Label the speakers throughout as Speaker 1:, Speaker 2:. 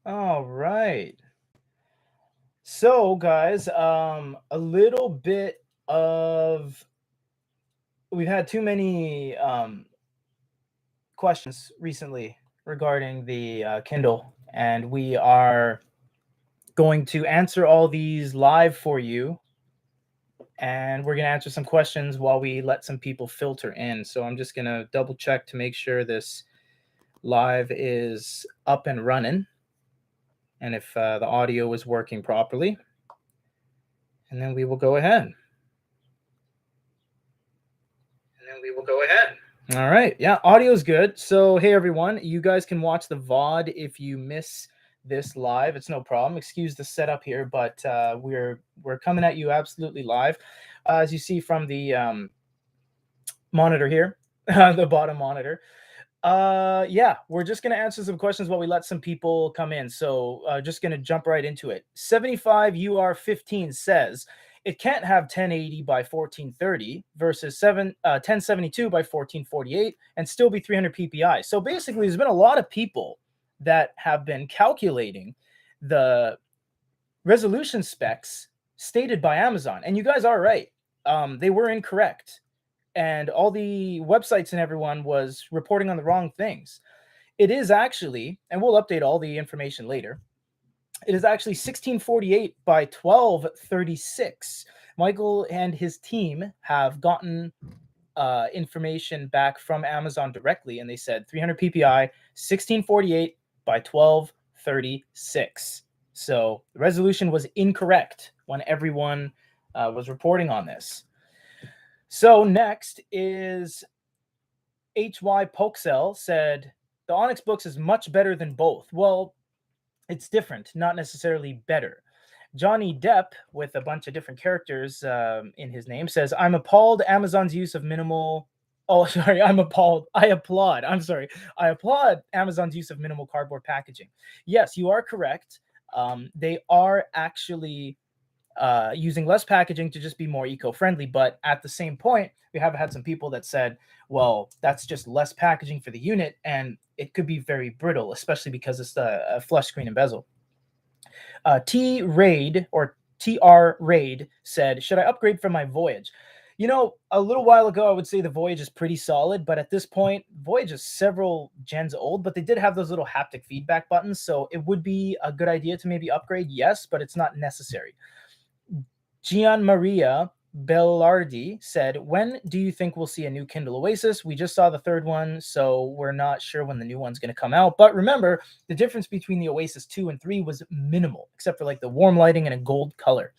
Speaker 1: All right. So, guys, a little bit of we've had too many questions recently regarding the Kindle, and we are going to answer all these live for you. And we're going to answer some questions while we let some people filter in. So, I'm just going to double check to make sure this live is up and running and if the audio is working properly. And then we will go ahead. All right. Yeah, audio's good. So, hey everyone, you guys can watch the VOD if you miss this live. It's no problem. Excuse the setup here, but we're coming at you absolutely live. As you see from the monitor here, the bottom monitor. Yeah, we're just gonna answer some questions while we let some people come in. So just gonna jump right into it. 75UR15 says it can't have 1080 by 1430 versus 1072 by 1448 and still be 300 ppi. So basically, there's been a lot of people that have been calculating the resolution specs stated by Amazon, and you guys are right. They were incorrect, and all the websites and everyone was reporting on the wrong things. It is actually, and we'll update all the information later. It is actually 1648 by 1236. Michael and his team have gotten information back from Amazon directly, and they said 300 ppi, 1648 by 1236. So the resolution was incorrect when everyone was reporting on this. So next is HY Pokesell said the Onyx Books is much better than both. Well, it's different, not necessarily better. Johnny Depp, with a bunch of different characters in his name, says, I'm appalled Amazon's use of minimal. Oh, sorry, I'm appalled. I applaud. I'm sorry. I applaud Amazon's use of minimal cardboard packaging. Yes, you are correct. They are actually using less packaging to just be more eco-friendly. But at the same point, we have had some people that said, well, that's just less packaging for the unit, and it could be very brittle, especially because it's the flush screen and bezel. T Raid or TR Raid said, should I upgrade from my Voyage? You know, a little while ago, I would say the Voyage is pretty solid, but at this point, Voyage is several gens old, but they did have those little haptic feedback buttons, so it would be a good idea to maybe upgrade, yes, but it's not necessary. Gian Maria Bellardi said, when do you think we'll see a new Kindle Oasis? We just saw the third one, so we're not sure when the new one's going to come out. But remember, the difference between the Oasis 2 and 3 was minimal, except for like the warm lighting and a gold color.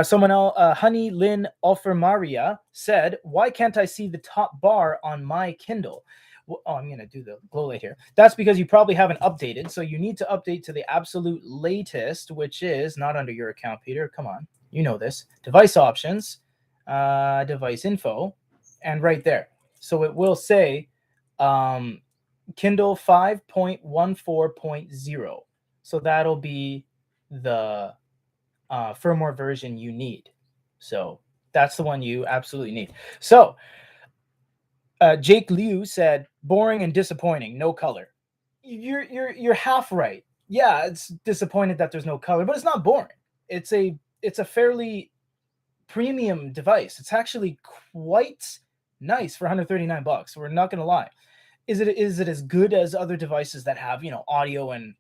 Speaker 1: Someone else, Honey Lynn Alfermaria said, why can't I see the top bar on my Kindle? Well, oh, I'm going to do the glow light here. That's because you probably haven't updated. So you need to update to the absolute latest, which is not under your account, Peter. Come on. You know this. Device options, device info, and right there. So it will say Kindle 5.14.0. So that'll be the firmware version you need. So that's the one you absolutely need. So Jake Liu said, boring and disappointing, no color. You're half right. Yeah, it's disappointed that there's no color, but it's not boring. It's a fairly premium device. It's actually quite nice for $139. We're not gonna lie. Is it as good as other devices that have, you know, audio and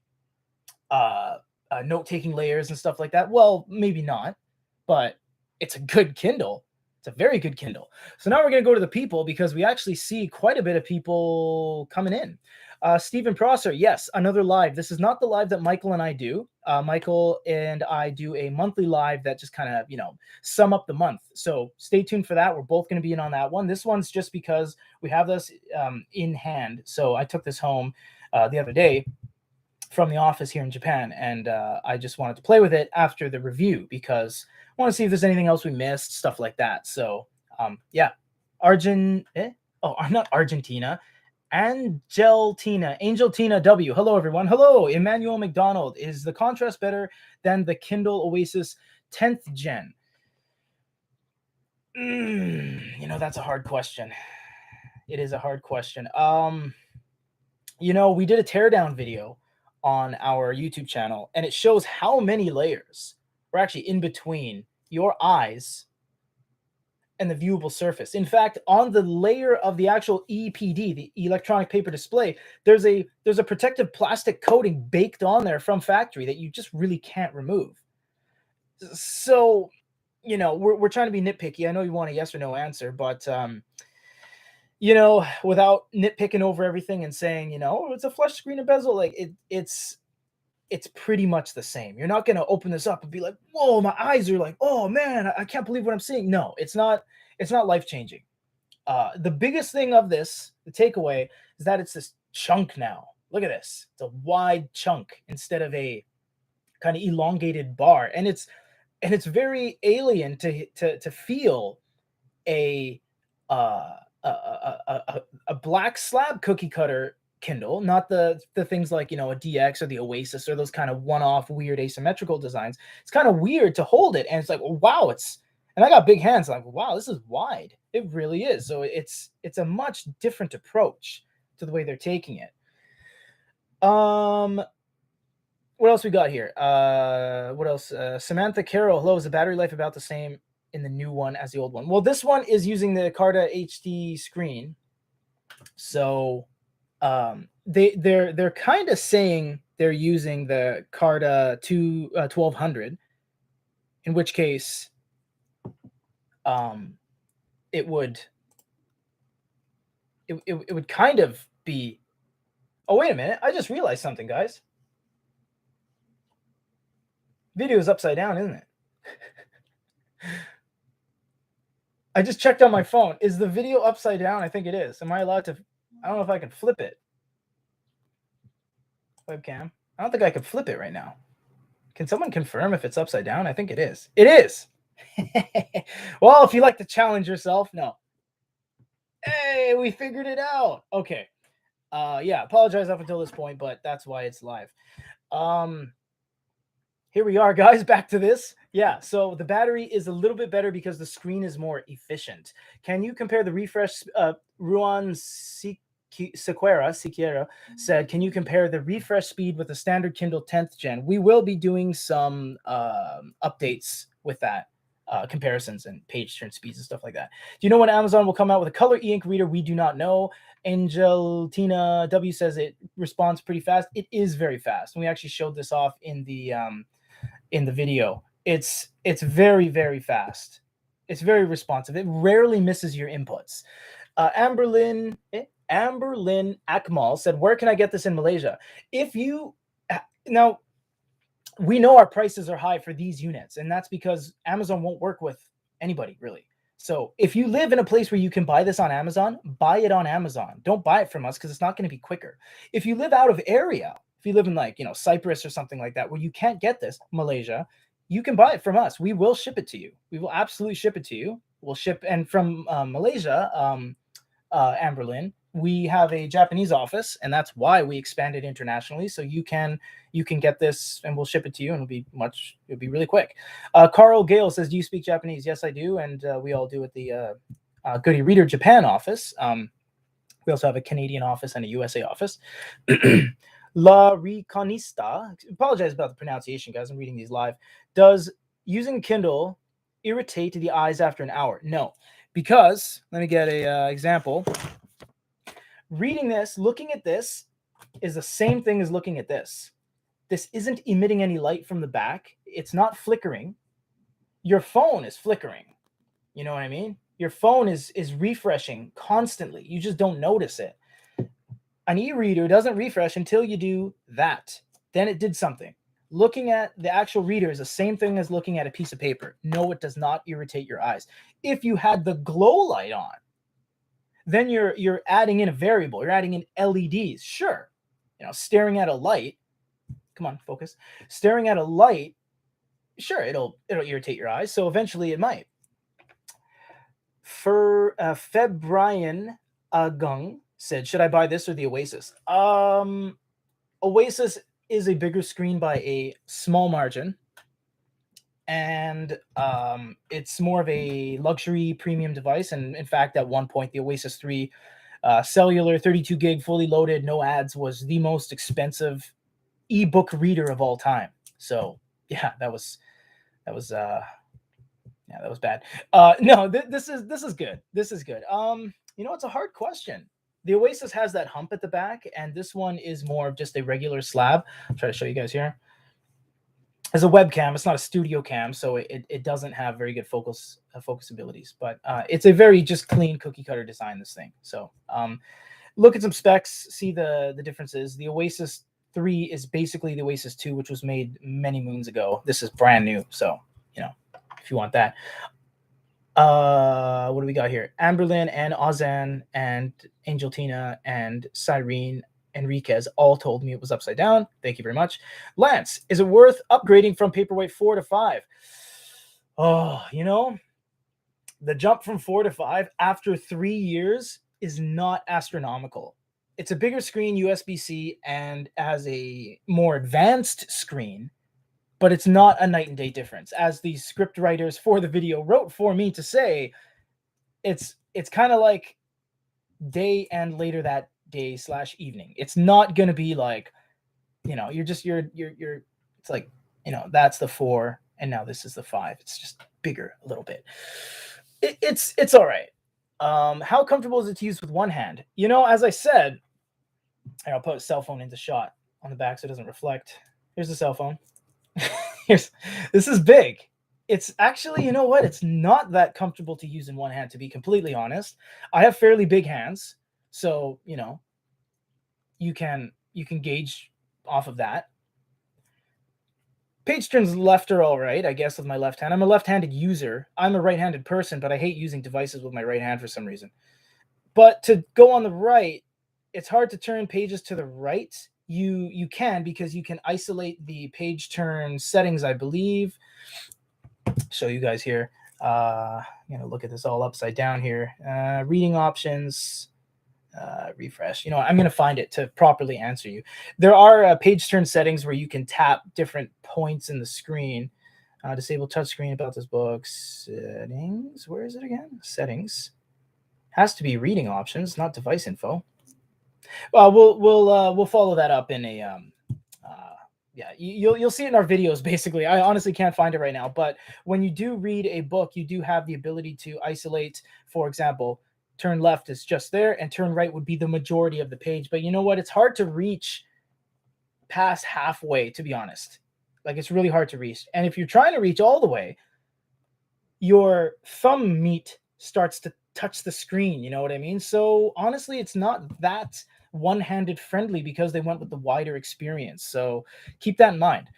Speaker 1: note-taking layers and stuff like that? Well, maybe not, but it's a good Kindle. It's a very good Kindle. So now we're going to go to the people because we actually see quite a bit of people coming in. Stephen Prosser, yes, another live. This is not the live that Michael and I do. Michael and I do a monthly live that just kind of, you know, sum up the month. So stay tuned for that. We're both going to be in on that one. This one's just because we have this in hand. So I took this home the other day from the office here in Japan, and I just wanted to play with it after the review because I want to see if there's anything else we missed, stuff like that. So yeah, I'm not Argentina. Angeltina W. Hello, everyone. Hello, Emmanuel McDonald. Is the contrast better than the Kindle Oasis 10th gen? You know, that's a hard question. It is a hard question. You know, we did a teardown video on our YouTube channel, and it shows how many layers are actually in between your eyes and the viewable surface. In fact, on the layer of the actual EPD, the electronic paper display, there's a protective plastic coating baked on there from factory that you just really can't remove. So, you know, we're trying to be nitpicky. I know you want a yes or no answer, but you know, without nitpicking over everything and saying, you know, it's a flush screen and bezel, like it's pretty much the same. You're not going to open this up and be like, whoa, my eyes are like, oh man, I can't believe what I'm seeing. No, it's not life changing. The biggest thing of this, the takeaway, is that it's this chunk now. Look at this. It's a wide chunk instead of a kind of elongated bar. And it's very alien to feel a a black slab cookie cutter Kindle, not the things like, you know, a DX or the Oasis or those kind of one-off weird asymmetrical designs. It's kind of weird to hold it, and it's like, wow, and I got big hands, like, wow, this is wide. It really is. So it's a much different approach to the way they're taking it. What else we got here? What else? Samantha Carroll, hello, is the battery life about the same in the new one as the old one? Well, this one is using the Carta HD screen, so they're kind of saying they're using the Carta 1200, in which case it would kind of be. Oh, wait a minute, I just realized something, guys. Video is upside down, isn't it? I just checked on my phone. Is the video upside down? I think it is. Am I allowed to? I don't know if I can flip it. Webcam. I don't think I can flip it right now. Can someone confirm if it's upside down? I think it is. It is. Well, if you like to challenge yourself, no. Hey, we figured it out. Okay. Yeah, apologize up until this point, but that's why it's live. Here we are, guys. Back to this. Yeah, so the battery is a little bit better because the screen is more efficient. Can you compare the refresh? Ruan Siqueira said, can you compare the refresh speed with the standard Kindle 10th gen? We will be doing some updates with that, comparisons and page turn speeds and stuff like that. Do you know when Amazon will come out with a color e-ink reader? We do not know. Angelina W says it responds pretty fast. It is very fast. And we actually showed this off in the video. It's very, very fast. It's very responsive. It rarely misses your inputs. Amberlyn Akmal said, where can I get this in Malaysia? If you now, we know our prices are high for these units, and that's because Amazon won't work with anybody really. So if you live in a place where you can buy this on Amazon, buy it on Amazon. Don't buy it from us because it's not going to be quicker. If you live out of area, if you live in, like, you know, Cyprus or something like that, where you can't get this, Malaysia, you can buy it from us. We will ship it to you. We will absolutely ship it to you. We'll ship, and from Malaysia, Amberlyn, we have a Japanese office, and that's why we expanded internationally. So you can get this, and we'll ship it to you, and it'll be really quick. Carl Gale says, do you speak Japanese? Yes, I do, and we all do at the Goody Reader Japan office. We also have a Canadian office and a USA office. La Reconista, apologize about the pronunciation, guys. I'm reading these live. Does using Kindle irritate the eyes after an hour? No, because let me get a example. Reading this, looking at this, is the same thing as looking at this. This isn't emitting any light from the back. It's not flickering. Your phone is flickering. You know what I mean? Your phone is refreshing constantly. You just don't notice it. An e-reader doesn't refresh until you do that. Then it did something. Looking at the actual reader is the same thing as looking at a piece of paper. No, it does not irritate your eyes. If you had the glow light on, then you're adding in a variable. You're adding in LEDs. Sure. You know, staring at a light. Come on, focus. Staring at a light, sure, it'll irritate your eyes. So eventually it might. For Febrian Gung said, should I buy this or the Oasis? Oasis is a bigger screen by a small margin, and it's more of a luxury premium device. And in fact, at one point, the Oasis 3 cellular 32 gig fully loaded, no ads, was the most expensive ebook reader of all time. So yeah, that was yeah, that was bad. No, this is good. This is good. It's a hard question. The Oasis has that hump at the back, and this one is more of just a regular slab. I'll try to show you guys here. As a webcam, it's not a studio cam, so it doesn't have very good focus abilities. But it's a very just clean cookie cutter design. This thing. So look at some specs, see the differences. The Oasis 3 is basically the Oasis 2, which was made many moons ago. This is brand new, so if you want that. What do we got here? Amberlynn and Ozan and Angeltina and Cyrene Enriquez all told me it was upside down. Thank you very much. Lance, is it worth upgrading from Paperweight 4 to 5? Oh, the jump from 4 to 5 after 3 years is not astronomical. It's a bigger screen, USB-C, and has a more advanced screen, but it's not a night and day difference. As the script writers for the video wrote for me to say, it's kind of like day and later that day / evening. It's not going to be like, you're it's like, that's the 4 and now this is the 5. It's just bigger a little bit. It's all right. How comfortable is it to use with one hand? As I said, I'll put a cell phone into shot on the back so it doesn't reflect. Here's the cell phone. This is big. It's actually, it's not that comfortable to use in one hand, to be completely honest. I have fairly big hands, so you can gauge off of that. Page turns left are all right, I guess, with my left hand. I'm a left-handed user. I'm a right-handed person, but I hate using devices with my right hand for some reason. But to go on the right, it's hard to turn pages to the right. You can, because you can isolate the page turn settings, I believe. Show you guys here. Look at this all upside down here. Reading options. Refresh. I'm going to find it to properly answer you. There are page turn settings where you can tap different points in the screen. Disable touchscreen about this book. Settings. Where is it again? Settings. Has to be reading options, not device info. Well, we'll follow that up in a yeah, you'll see it in our videos. Basically, I honestly can't find it right now, but when you do read a book, you do have the ability to isolate. For example, turn left is just there, and turn right would be the majority of the page. But you know what? It's hard to reach past halfway, to be honest. Like, it's really hard to reach. And if you're trying to reach all the way, your thumb meat starts to touch the screen. You know what I mean? So honestly, it's not that one-handed friendly because they went with the wider experience. So keep that in mind.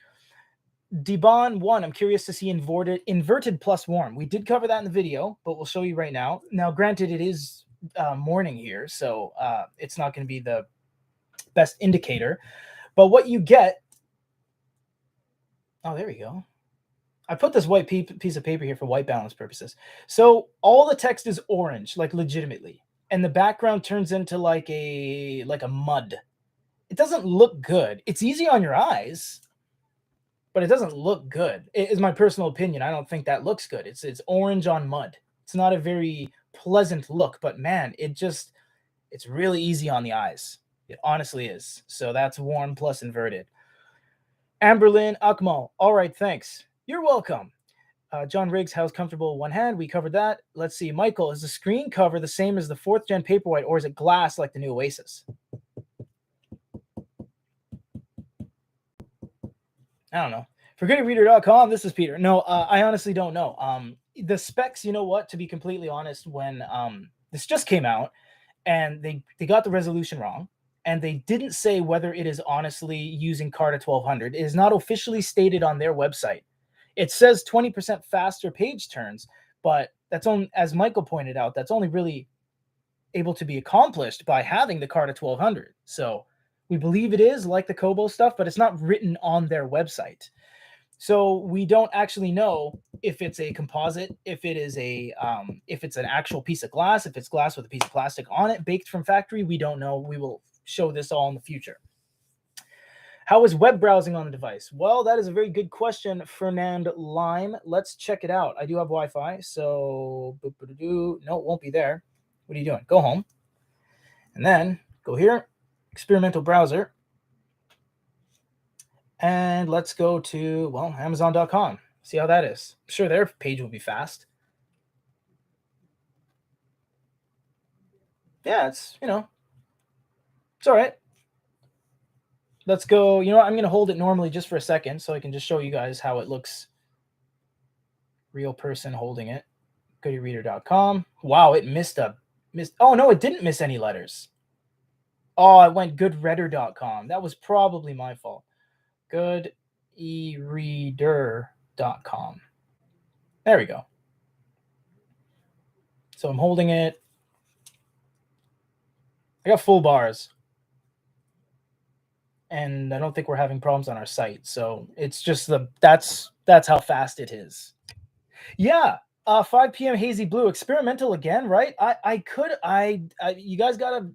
Speaker 1: Debon 1, I'm curious to see inverted plus warm. We did cover that in the video, but we'll show you right now. Now, granted, it is morning here, so it's not going to be the best indicator. But what you get... Oh, there we go. I put this white piece of paper here for white balance purposes. So all the text is orange, like legitimately. And the background turns into like a mud. It doesn't look good. It's easy on your eyes, but it doesn't look good. It is my personal opinion. I don't think that looks good. It's orange on mud. It's not a very pleasant look, but man, it's really easy on the eyes. It honestly is. So that's warm plus inverted. Amberlynn Akmal. All right, thanks. You're welcome. John Riggs, how's comfortable one hand? We covered that. Let's see. Michael, is the screen cover the same as the 4th gen Paperwhite, or is it glass like the new Oasis? I don't know. For GoodyReader.com, this is Peter. No, I honestly don't know. The specs, you know what? To be completely honest, when this just came out, and they got the resolution wrong, and they didn't say whether it is honestly using Carta 1200. It is not officially stated on their website. It says 20% faster page turns, but that's only, as Michael pointed out, that's only really able to be accomplished by having the Carta 1200. So we believe it is like the Kobo stuff, but it's not written on their website. So we don't actually know if it's a composite, if it is if it's an actual piece of glass, if it's glass with a piece of plastic on it, baked from factory. We don't know. We will show this all in the future. How is web browsing on the device? Well, that is a very good question, Fernand Lime. Let's check it out. I do have Wi-Fi, so no, it won't be there. What are you doing? Go home. And then go here, experimental browser. And let's go to, well, Amazon.com. See how that is. I'm sure their page will be fast. Yeah, it's all right. Let's go. You know what? I'm going to hold it normally just for a second so I can just show you guys how it looks. Real person holding it. GoodyReader.com. Wow, it missed. Oh, no, it didn't miss any letters. Oh, it went goodreader.com. That was probably my fault. Goodereader.com. There we go. So I'm holding it. I got full bars. And I don't think we're having problems on our site. So it's just that's how fast it is. Yeah. 5 p.m. Hazy Blue, experimental again, right? You guys gotta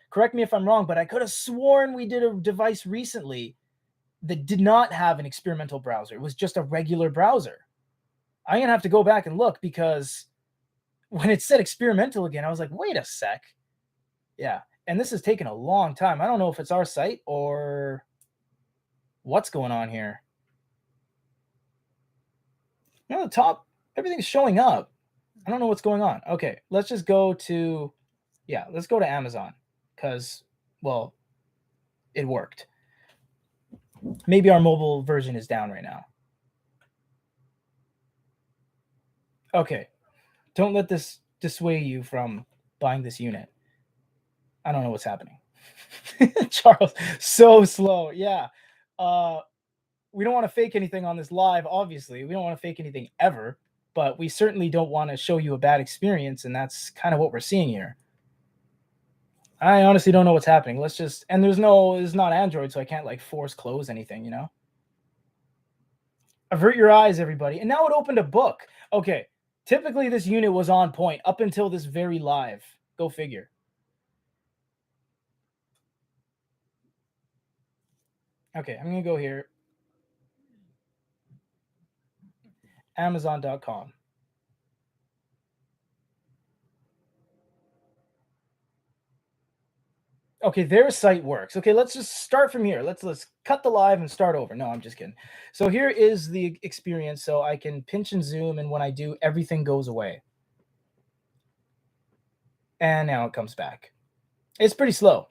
Speaker 1: correct me if I'm wrong, but I could have sworn we did a device recently that did not have an experimental browser. It was just a regular browser. I'm gonna have to go back and look because when it said experimental again, I was like, wait a sec. Yeah. And this has taken a long time. I don't know if it's our site or what's going on here. No, the top, everything's showing up. I don't know what's going on. Okay, let's just go to, yeah, let's go to Amazon because, well, it worked. Maybe our mobile version is down right now. Okay, don't let this dissuade you from buying this unit. I don't know what's happening. Charles, so slow. Yeah. We don't want to fake anything on this live, obviously. We don't want to fake anything ever, but we certainly don't want to show you a bad experience, and that's kind of what we're seeing here. I honestly don't know what's happening. Let's just, and it's not Android, so I can't like force close anything, you know? Avert your eyes, everybody. And now it opened a book. Okay. Typically this unit was on point up until this very live. Go figure. Okay, I'm going to go here. Amazon.com. Okay, their site works. Okay, let's just start from here. Let's cut the live and start over. No, I'm just kidding. So here is the experience. So I can pinch and zoom, and when I do, everything goes away. And now it comes back. It's pretty slow.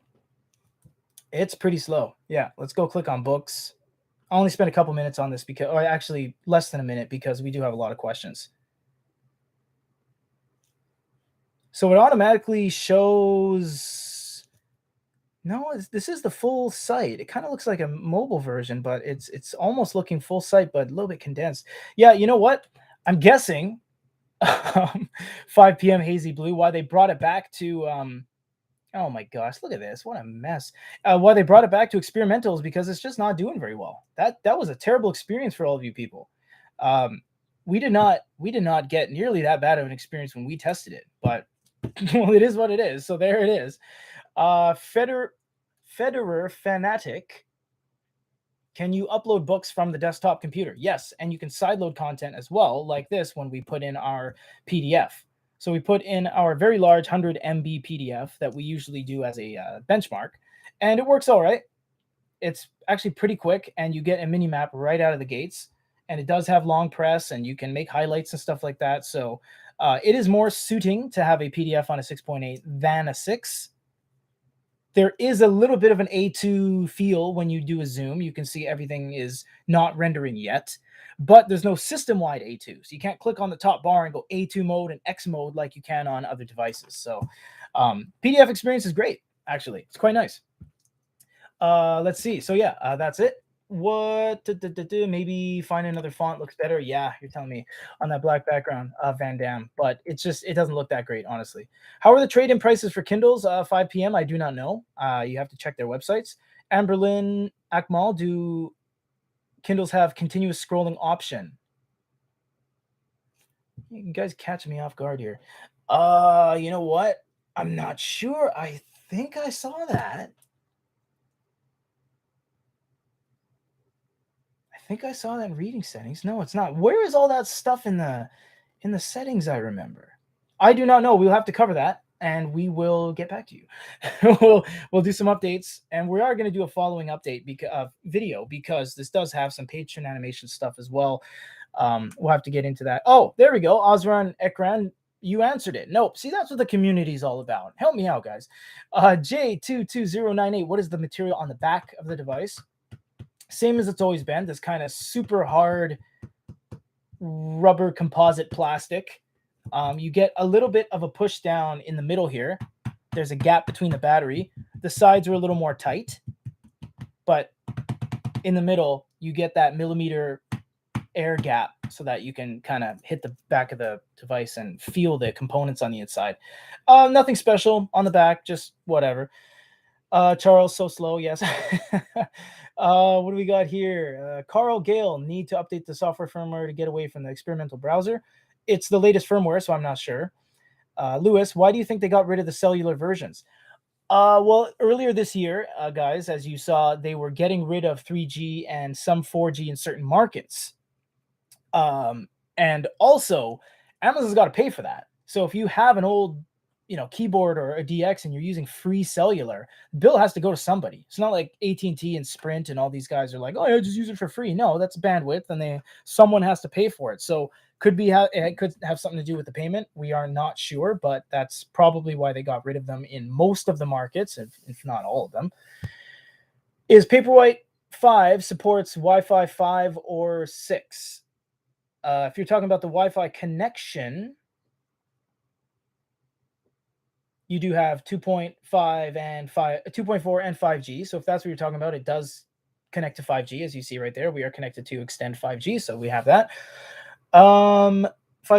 Speaker 1: It's pretty slow. Yeah, let's go click on books. I only spent a couple minutes on this because, or actually less than a minute because we do have a lot of questions. So it automatically shows. No, this is the full site. It kind of looks like a mobile version, but it's almost looking full site, but a little bit condensed. Yeah, you know what? I'm guessing 5 p.m. Hazy Blue, why they brought it back to oh my gosh, look at this. What a mess. Why they brought it back to experimentals because it's just not doing very well. That was a terrible experience for all of you people. We did not get nearly that bad of an experience when we tested it, but well, it is what it is. So there it is. Federer Fanatic. Can you upload books from the desktop computer? Yes, and you can sideload content as well, like this when we put in our PDF. So we put in our very large 100 MB PDF that we usually do as a benchmark, and it works all right. It's actually pretty quick, and you get a mini map right out of the gates. And it does have long press, and you can make highlights and stuff like that. So it is more suiting to have a PDF on a 6.8 than a 6. There is a little bit of an A2 feel when you do a zoom. You can see everything is not rendering yet, but there's no system-wide A2. So you can't click on the top bar and go A2 mode and X mode like you can on other devices. So PDF experience is great, actually. It's quite nice. Let's see. So yeah, that's it. What maybe find another font looks better. Yeah, you're telling me on that black background, Van Damme, but it doesn't look that great, honestly. How are the trade-in prices for Kindles? 5 p.m. I do not know. You have to check their websites. Amberlyn Akmal, do Kindles have continuous scrolling option? You guys catch me off guard here. You know what? I'm not sure. I think I saw that. I think I saw that in reading settings. No, it's not. Where is all that stuff in the settings I remember? I do not know. We'll have to cover that. and we will get back to you. We'll do some updates, and we are going to do a following update video because this does have some Patreon animation stuff as well. We'll have to get into that. Oh, there we go. Osran Ekran, you answered it. Nope. See, that's what the community is all about. Help me out, guys. J22098. What is the material on the back of the device? Same as it's always been. This kind of super hard rubber composite plastic. You get a little bit of a push down in the middle here. There's a gap between the battery. The sides are a little more tight, but in the middle, you get that millimeter air gap so that you can kind of hit the back of the device and feel the components on the inside. Nothing special on the back, just whatever. Charles, so slow, yes. What do we got here? Carl Gale, need to update the software firmware to get away from the experimental browser. It's the latest firmware, so I'm not sure. Lewis, why do you think they got rid of the cellular versions? Well, earlier this year, guys, as you saw, they were getting rid of 3G and some 4G in certain markets. And also, Amazon's got to pay for that. So if you have an old, keyboard or a DX and you're using free cellular, the bill has to go to somebody. It's not like AT&T and Sprint and all these guys are like, oh, yeah, just use it for free. No, that's bandwidth, and someone has to pay for it. So it could have something to do with the payment. We are not sure, but that's probably why they got rid of them in most of the markets, if not all of them. Is Paperweight 5 supports Wi-Fi 5 or 6? If you're talking about the Wi-Fi connection, you do have 2.5 and 2.4 and 5G. So if that's what you're talking about, it does connect to 5G, as you see right there. We are connected to Extend 5G, so we have that. 5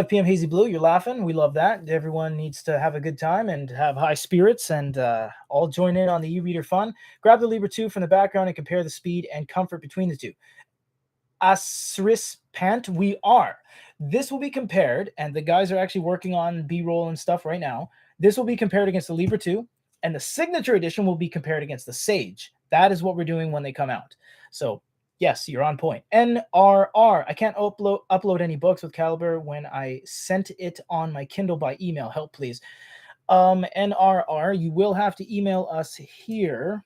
Speaker 1: p.m. Hazy Blue, you're laughing. We love that. Everyone needs to have a good time and have high spirits, and all join in on the e-reader fun. Grab the Libra 2 from the background and compare the speed and comfort between the two. Asris Pant, we are. This will be compared, and the guys are actually working on B-roll and stuff right now. This will be compared against the Libra 2, and the Signature Edition will be compared against the Sage. That is what we're doing when they come out. So, yes, you're on point. NRR, I can't upload any books with Caliber when I sent it on my Kindle by email. Help, please. NRR, you will have to email us here.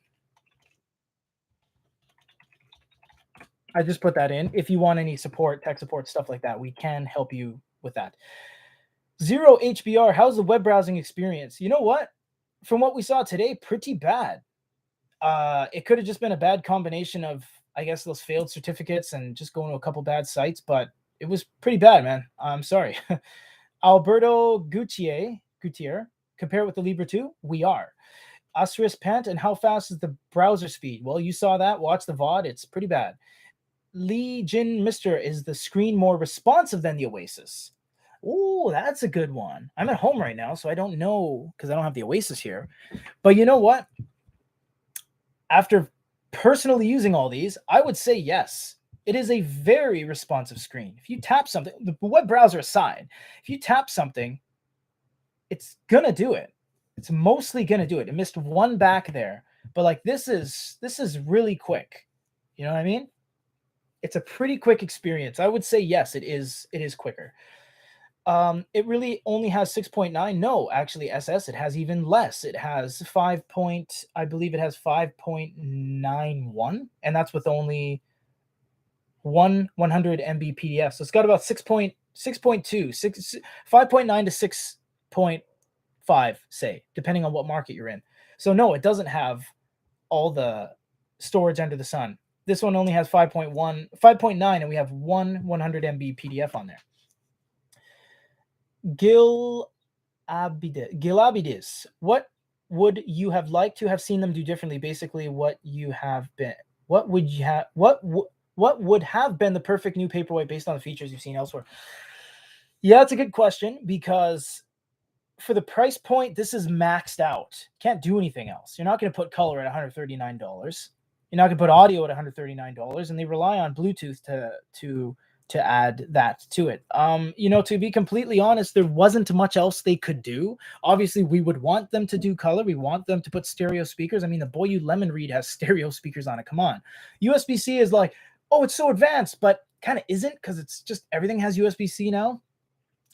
Speaker 1: I just put that in. If you want any support, tech support, stuff like that, we can help you with that. Zero HBR, how's the web browsing experience? You know what? From what we saw today, pretty bad. It could have just been a bad combination of, I guess, those failed certificates and just going to a couple bad sites, but it was pretty bad, man. I'm sorry. Alberto Gutierrez, compare it with the Libra 2? We are. Asterisk Pant, and how fast is the browser speed? Well, you saw that. Watch the VOD. It's pretty bad. Lee Jin Mister, is the screen more responsive than the Oasis? Oh, that's a good one. I'm at home right now, so I don't know because I don't have the Oasis here. But you know what? After personally using all these, I would say yes. It is a very responsive screen. If you tap something, the web browser aside, if you tap something, it's going to do it. It's mostly going to do it. It missed one back there. But like this is really quick. You know what I mean? It's a pretty quick experience. I would say yes, it is quicker. It really only has 6.9. No, actually, SS, it has even less. It has 5.91, and that's with only 100 MB PDF. So it's got about 5.9 to 6.5, say, depending on what market you're in. So no, it doesn't have all the storage under the sun. This one only has 5.9, and we have 100 MB PDF on there. Gilabidis, what would you have liked to have seen them do differently? Basically, what would have been the perfect new Paperweight based on the features you've seen elsewhere? Yeah, it's a good question, because for the price point, this is maxed out. Can't do anything else. You're not going to put color at $139. You're not going to put audio at $139, and they rely on Bluetooth to add that to it. To be completely honest, there wasn't much else they could do. Obviously, we would want them to do color. We want them to put stereo speakers. I mean, the Boyu Lemon Read has stereo speakers on it. Come on. USB-C is like, oh, it's so advanced, but kind of isn't, because it's just everything has USB-C now.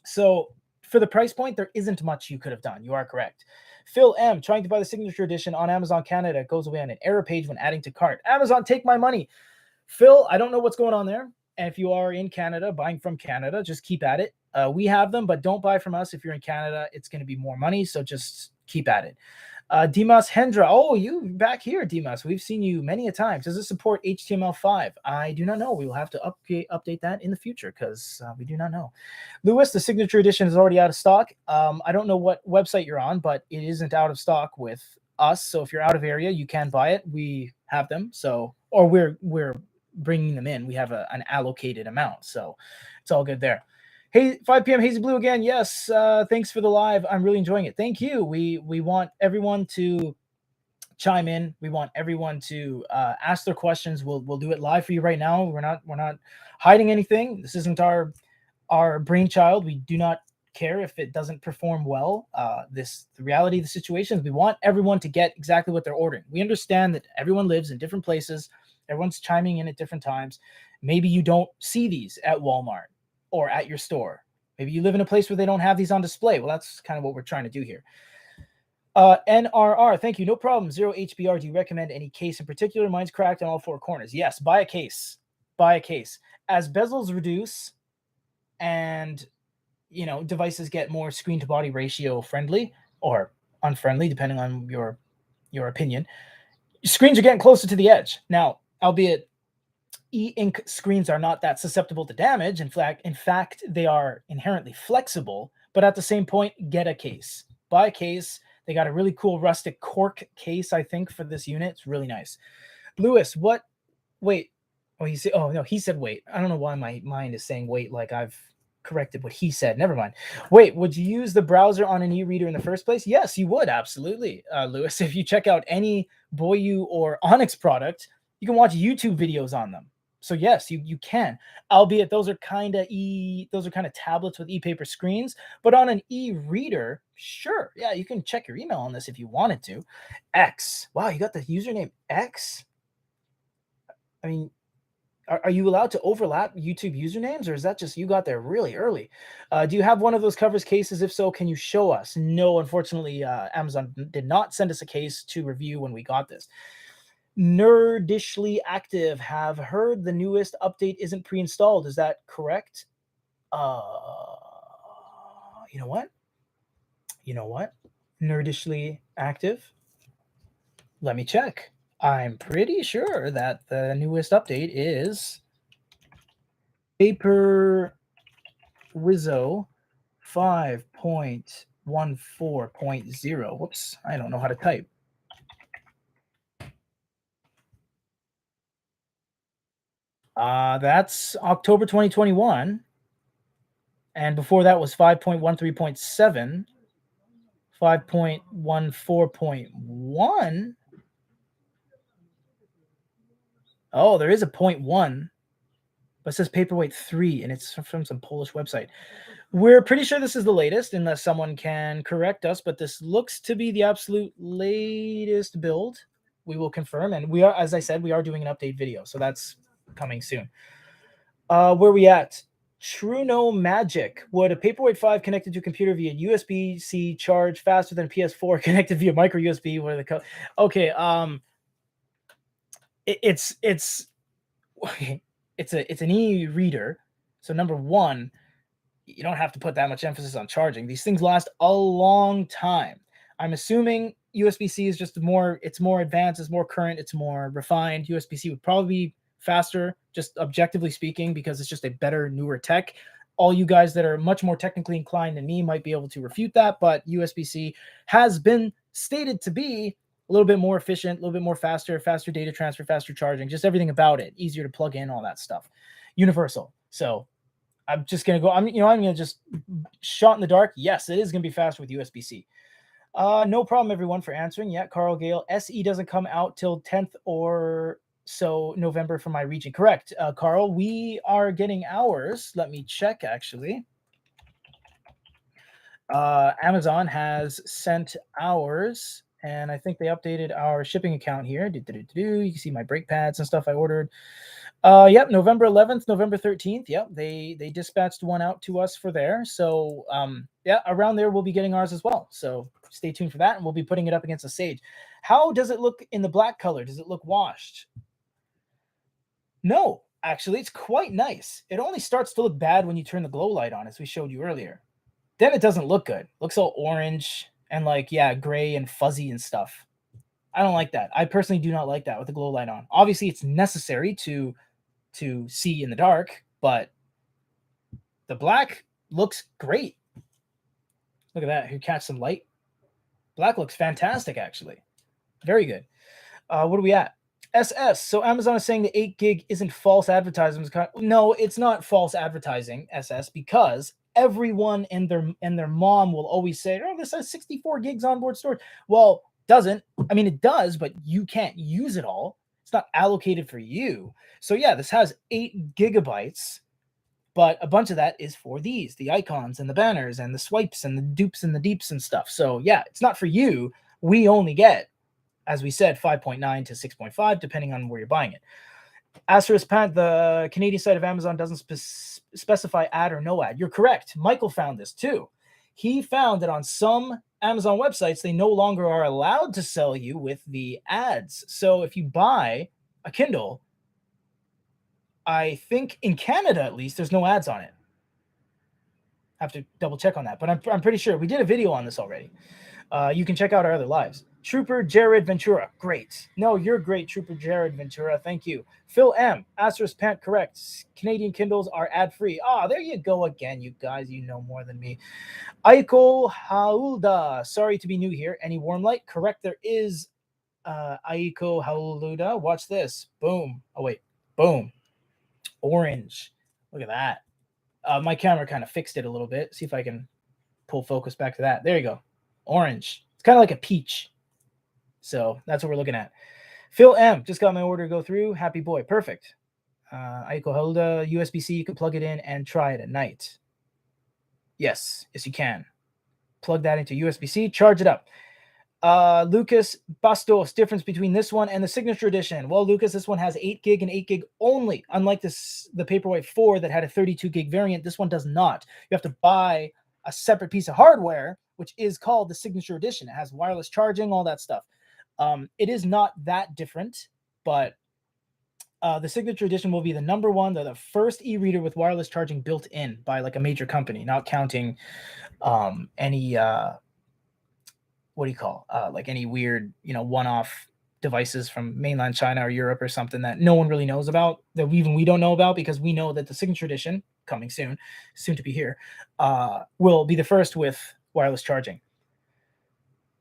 Speaker 1: So for the price point, there isn't much you could have done. You are correct. Phil M, trying to buy the signature edition on Amazon Canada. It goes away on an error page when adding to cart. Amazon, take my money. Phil, I don't know what's going on there. And if you are in Canada, buying from Canada, just keep at it. We have them, but don't buy from us. If you're in Canada, it's going to be more money. So just keep at it. Dimas Hendra. Oh, you back here, Dimas. We've seen you many a time. Does it support HTML5? I do not know. We will have to update that in the future because we do not know. Lewis, the signature edition is already out of stock. I don't know what website you're on, but it isn't out of stock with us. So if you're out of area, you can buy it. We have them. So, or we're bringing them in. We have an allocated amount. So it's all good there. Hey, 5 p.m. Hazy Blue again. Yes, thanks for the live. I'm really enjoying it. Thank you. We want everyone to chime in. We want everyone to ask their questions. We'll do it live for you right now. We're not hiding anything. This isn't our brainchild. We do not care if it doesn't perform well. The reality of the situation is we want everyone to get exactly what they're ordering. We understand that everyone lives in different places. Everyone's chiming in at different times. Maybe you don't see these at Walmart or at your store. Maybe you live in a place where they don't have these on display. Well, that's kind of what we're trying to do here. NRR, thank you. No problem. 0HBR, do you recommend any case in particular? Mine's cracked on all four corners. Yes, buy a case. Buy a case. As bezels reduce and, devices get more screen-to-body ratio friendly or unfriendly, depending on your opinion, screens are getting closer to the edge. Now, albeit e-ink screens are not that susceptible to damage. In fact, they are inherently flexible, but at the same point, get a case. Buy a case. They got a really cool rustic cork case, I think, for this unit. It's really nice. Lewis, wait. He said wait. I don't know why my mind is saying wait like I've corrected what he said. Never mind. Wait, would you use the browser on an e-reader in the first place? Yes, you would, absolutely, Lewis. If you check out any Boyu or Onyx product, you can watch YouTube videos on them. So yes, you can, albeit those are kind of tablets with e-paper screens, but on an e-reader, sure. Yeah, you can check your email on this if you wanted to. X. Wow, you got the username X? I mean, are you allowed to overlap YouTube usernames, or is that just you got there really early? Do you have one of those covers cases? If so, can you show us? No, unfortunately, Amazon did not send us a case to review when we got this. Nerdishly Active, have heard the newest update isn't pre-installed. Is that correct? You know what? Nerdishly Active. Let me check. I'm pretty sure that the newest update is Paper Wizzo 5.14.0. Whoops, I don't know how to type. That's October 2021. And before that was 5.13.7, 5.14.1. Oh, there is a 0.1, but it says Paperweight 3, and it's from some Polish website. We're pretty sure this is the latest, unless someone can correct us, but this looks to be the absolute latest build. We will confirm, and we are, as I said, we are doing an update video, so that's coming soon. Where we at? Truno Magic. Would a Paperweight 5 connected to a computer via USB-C charge faster than PS4 connected via micro USB? What are the okay, it's an e-reader. So number one, you don't have to put that much emphasis on charging. These things last a long time. I'm assuming USB-C is just it's more advanced, it's more current, it's more refined. USB-C would probably be faster, just objectively speaking, because it's just a better, newer tech. All you guys that are much more technically inclined than me might be able to refute that, but USB-C has been stated to be a little bit more efficient, a little bit more faster data transfer, faster charging, just everything about it, easier to plug in, all that stuff. Universal. So I'm just going to go, I'm going to just shot in the dark. Yes, it is going to be faster with USB-C. No problem, everyone, for answering. Yeah, Carl Gale. SE doesn't come out till 10th or so November for my region. Correct, Carl. We are getting ours. Let me check, actually. Amazon has sent ours And I think they updated our shipping account here. You can see my brake pads and stuff I ordered. Yep, November 11th, November 13th. Yep, they dispatched one out to us for there. So yeah, around there we'll be getting ours as well. So stay tuned for that, and we'll be putting it up against the Sage. How does it look in the black color? Does it look washed? No, actually, it's quite nice. It only starts to look bad when you turn the glow light on, as we showed you earlier. Then it doesn't look good. It looks all orange and like, yeah, gray and fuzzy and stuff. I don't like that. I personally do not like that with the glow light on. Obviously, it's necessary to see in the dark, but the black looks great. Look at that. Here, catch some light. Black looks fantastic, actually. Very good. What are we at? SS. So Amazon is saying the 8 gig isn't false advertising. No, it's not false advertising, SS, because everyone and their mom will always say, oh, this has 64 gigs onboard storage. Well, doesn't. I mean, it does, but you can't use it all. It's not allocated for you. So yeah, this has 8 gigabytes, but a bunch of that is for these, the icons and the banners and the swipes and the dupes and the deeps and stuff. So yeah, it's not for you. We only get, as we said, 5.9 to 6.5, depending on where you're buying it. Asterisk Pant, the Canadian site of Amazon doesn't specify ad or no ad. You're correct. Michael found this too. He found that on some Amazon websites, they no longer are allowed to sell you with the ads. So if you buy a Kindle, I think in Canada at least, there's no ads on it. I have to double check on that, but I'm pretty sure we did a video on this already. You can check out our other lives. Trooper Jared Ventura, great. No, you're great, Trooper Jared Ventura. Thank you. Phil M, Asterisk Pant, correct. Canadian Kindles are ad-free. Ah, there you go again, you guys. You know more than me. Aiko Haulda, sorry to be new here. Any warm light? Correct, there is Aiko Haulda. Watch this. Boom. Oh, wait. Boom. Orange. Look at that. My camera kind of fixed it a little bit. See if I can pull focus back to that. There you go. Orange. It's kind of like a peach. So that's what we're looking at. Phil M, just got my order go through. Happy boy. Perfect. Aiko Hilda, USB-C, you can plug it in and try it at night. Yes, you can. Plug that into USB-C, charge it up. Lucas Bastos, difference between this one and the Signature Edition. Well, Lucas, this one has 8 gig and 8 gig only. Unlike the Paperweight 4 that had a 32 gig variant, this one does not. You have to buy a separate piece of hardware, which is called the Signature Edition. It has wireless charging, all that stuff. It is not that different, but the Signature Edition will be the number one, the first e-reader with wireless charging built in by like a major company, not counting any what do you call like any weird, one-off devices from mainland China or Europe or something that no one really knows about, that we don't know about, because we know that the Signature Edition, coming soon to be here, will be the first with wireless charging.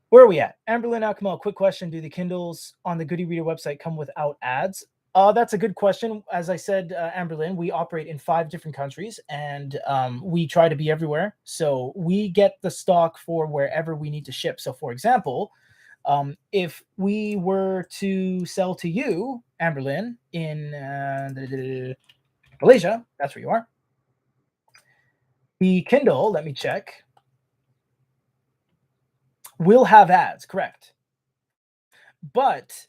Speaker 1: Where are we at? Amberlynn Akamal, quick question. Do the Kindles on the Goody Reader website come without ads? That's a good question. As I said, Amberlynn, we operate in 5 different countries, and we try to be everywhere. So we get the stock for wherever we need to ship. So for example, if we were to sell to you, Amberlynn, in Malaysia, that's where you are, the Kindle, let me check, will have ads, correct. But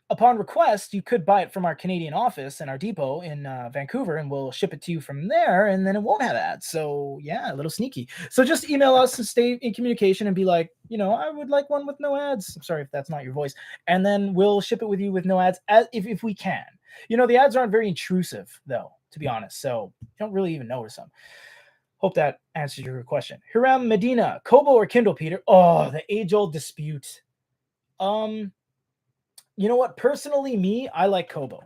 Speaker 1: upon request, you could buy it from our Canadian office and our depot in Vancouver, and we'll ship it to you from there, and then it won't have ads. So yeah, a little sneaky. So just email us and stay in communication and be like, I would like one with no ads. I'm sorry if that's not your voice. And then we'll ship it with you with no ads if we can. The ads aren't very intrusive, though, to be honest. So you don't really even notice them. Hope that answers your question. Hiram Medina, Kobo or Kindle, Peter? Oh, the age-old dispute. You know what? Personally, me, I like Kobo.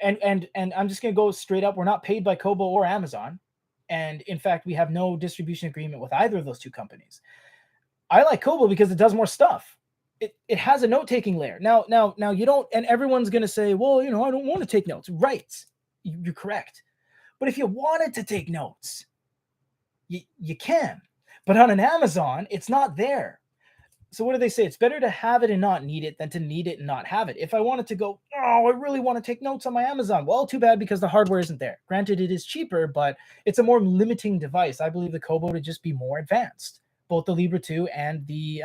Speaker 1: And I'm just going to go straight up. We're not paid by Kobo or Amazon. And in fact, we have no distribution agreement with either of those two companies. I like Kobo because it does more stuff. It has a note-taking layer. Now you don't, and everyone's going to say, well, I don't want to take notes. Right. You're correct. But if you wanted to take notes, you can. But on an Amazon, it's not there. So what do they say? It's better to have it and not need it than to need it and not have it. If I wanted to go, I really want to take notes on my Amazon. Well, too bad, because the hardware isn't there. Granted, it is cheaper, but it's a more limiting device. I believe the Kobo to just be more advanced, both the Libra 2 and the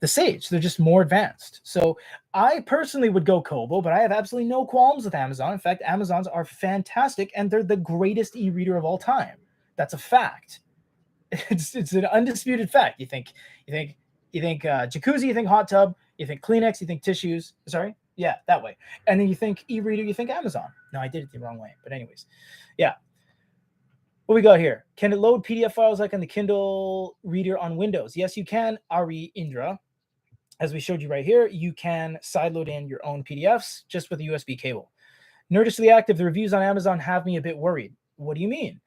Speaker 1: the Sage. They're just more advanced. So I personally would go Kobo, but I have absolutely no qualms with Amazon. In fact, Amazons are fantastic, and they're the greatest e-reader of all time. That's a fact. It's an undisputed fact. You think jacuzzi, you think hot tub, you think Kleenex, you think tissues. Sorry, yeah, that way. And then you think e-reader, you think Amazon. No, I did it the wrong way. But anyways, yeah. What we got here? Can it load PDF files like on the Kindle Reader on Windows? Yes, you can, Ari Indra. As we showed you right here, you can sideload in your own PDFs just with a USB cable. Nerdishly active, the reviews on Amazon have me a bit worried. What do you mean?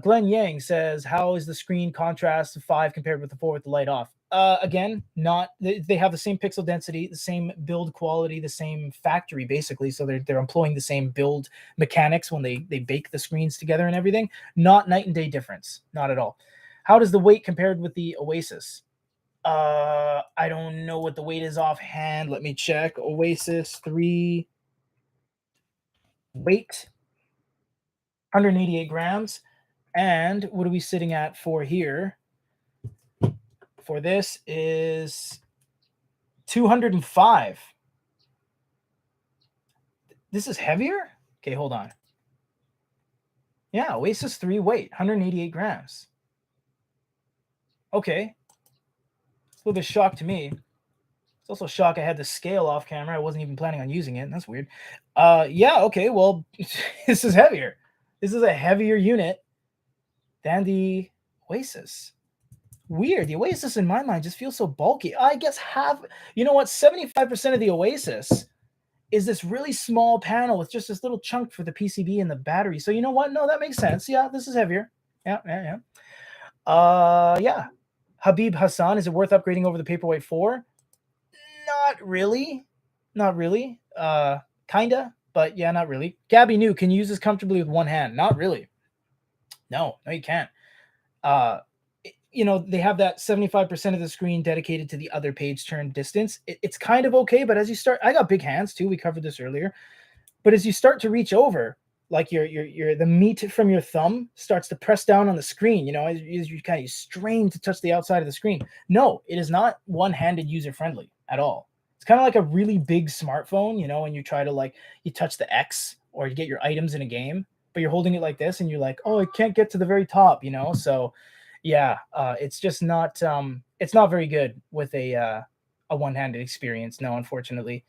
Speaker 1: Glenn Yang says, how is the screen contrast of 5 compared with the 4 with the light off? Again, not they have the same pixel density, the same build quality, the same factory basically. So they're employing the same build mechanics when they bake the screens together and everything. Not night and day difference, not at all. How does the weight compared with the Oasis? I don't know what the weight is offhand. Let me check. Oasis 3 weight 188 grams. And what are we sitting at for here? For this is 205. This is heavier? Okay, hold on. Yeah, Oasis 3 weight, 188 grams. Okay. It's a little bit shock to me. It's also a shock I had the scale off camera. I wasn't even planning on using it. That's weird. Yeah, okay, well, this is heavier. This is a heavier unit than the Oasis. Weird. The Oasis in my mind just feels so bulky. I guess you know what? 75% of the Oasis is this really small panel with just this little chunk for the PCB and the battery. So you know what? No, that makes sense. Yeah, this is heavier. Yeah. Yeah. Habib Hassan, is it worth upgrading over the Paperweight 4? Not really. Kinda, but yeah, not really. Gabby New, can you use this comfortably with one hand? Not really. No, you can't. They have that 75% of the screen dedicated to the other page turn distance. It's kind of okay, but as you start, I got big hands too. We covered this earlier. But as you start to reach over, like the meat from your thumb starts to press down on the screen, as you kind of strain to touch the outside of the screen. No, it is not one-handed user-friendly at all. It's kind of like a really big smartphone, when you try to you touch the X or you get your items in a game, but you're holding it like this and you're like, oh, I can't get to the very top, so yeah, it's just not it's not very good with a one-handed experience. No, unfortunately.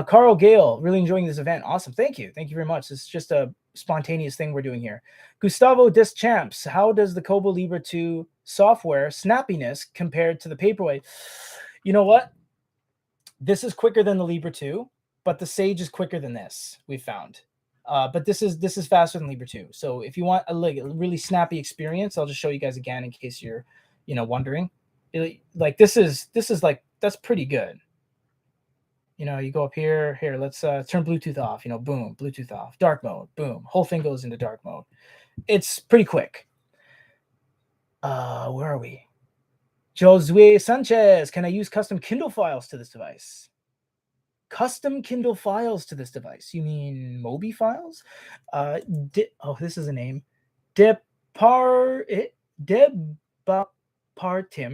Speaker 1: Carl Gale, really enjoying this event. Awesome. Thank you very much. This is just a spontaneous thing we're doing here. Gustavo Deschamps, how does the Kobo Libra 2 software snappiness compared to the Paperweight? You know what? This is quicker than the Libra 2, but the Sage is quicker than this, we found. But this is faster than Libra 2. So if you want a really snappy experience, I'll just show you guys again in case you're, wondering. This is that's pretty good. You go up here. Here, let's turn Bluetooth off. Boom, Bluetooth off. Dark mode, boom. Whole thing goes into dark mode. It's pretty quick. Where are we? Josue Sanchez, can I use custom Kindle files to this device? Custom Kindle files to this device? You mean Mobi files? This is a name. Debapartim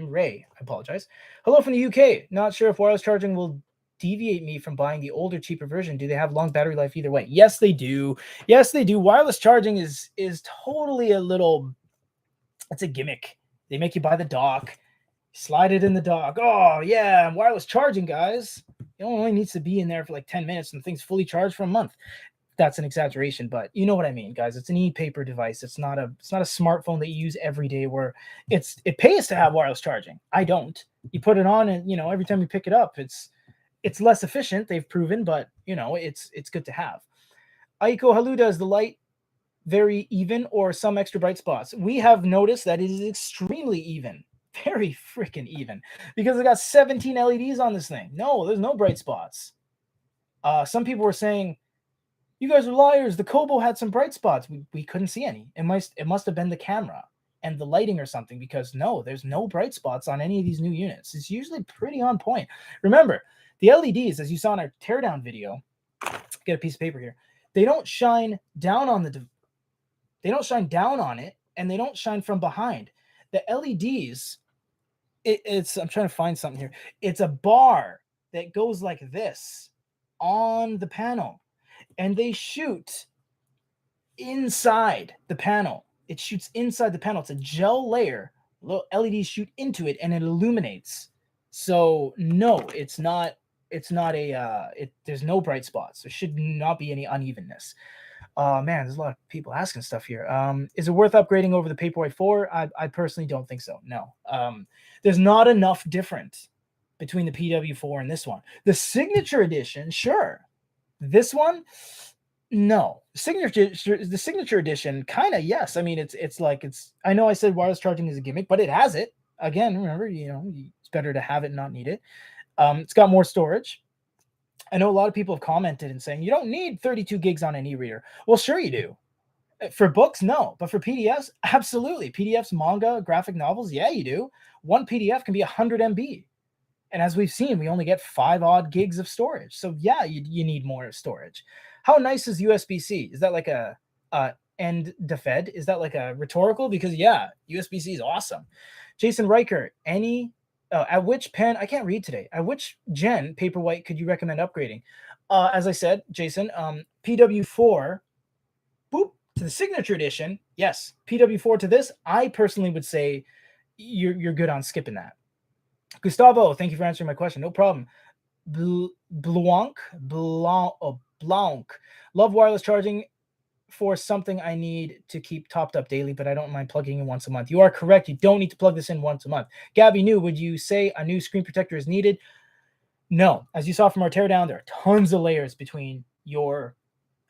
Speaker 1: Ray. I apologize. Hello from the UK. Not sure if wireless charging will deviate me from buying the older, cheaper version. Do they have long battery life either way? Yes, they do. Wireless charging is totally it's a gimmick. They make you buy the dock, slide it in the dock. Oh yeah, wireless charging, guys. It only needs to be in there for like 10 minutes and the thing's fully charged for a month. That's an exaggeration, but you know what I mean, guys. It's an e-paper device. It's not a smartphone that you use every day where it pays to have wireless charging. I don't. You put it on and every time you pick it up, it's less efficient, they've proven, but it's good to have. Aiko Haluda, is the light very even or some extra bright spots? We have noticed that it is extremely even. Very freaking even, because it got 17 LEDs on this thing. No, there's no bright spots. Some people were saying, you guys are liars. The Kobo had some bright spots. We couldn't see any. It must have been the camera and the lighting or something, because no, there's no bright spots on any of these new units. It's usually pretty on point. Remember, the LEDs, as you saw in our teardown video, get a piece of paper here. They don't shine down on it, and they don't shine from behind. The LEDs, It's I'm trying to find something here. It's a bar that goes like this on the panel, and they shoot inside the panel. It shoots inside the panel. It's a gel layer. Little LEDs shoot into it, and it illuminates. So no, it's not. It's not a. There's no bright spots. There should not be any unevenness. Man, there's a lot of people asking stuff here. Is it worth upgrading over the Paperweight 4? I personally don't think so. No. There's not enough different between the PW4 and this one. The signature edition, sure. This one, no. The signature edition, kind of yes. I mean, it's like it's. I know I said wireless charging is a gimmick, but it has it. Again, remember, it's better to have it and not need it. It's got more storage. I know a lot of people have commented and saying you don't need 32 gigs on an e-reader. Well, sure you do. For books, no, but for PDFs, absolutely. PDFs, manga, graphic novels, yeah, you do. One PDF can be 100 MB. And as we've seen, we only get 5 odd gigs of storage. So yeah, you need more storage. How nice is USB-C? Is that like a end defed? Is that like a rhetorical? Because yeah, USB-C is awesome. Jason Riker, at which pen, I can't read today, at which gen Paperwhite could you recommend upgrading? As I said, Jason, PW4, boop, to the signature edition, yes. PW4 to this, I personally would say you're good on skipping that. Gustavo, thank you for answering my question. No problem. Blanc. Love wireless charging for something I need to keep topped up daily, but I don't mind plugging in once a month. You are correct. You don't need to plug this in once a month. Gabby New, would you say a new screen protector is needed? No. As you saw from our teardown, there are tons of layers between your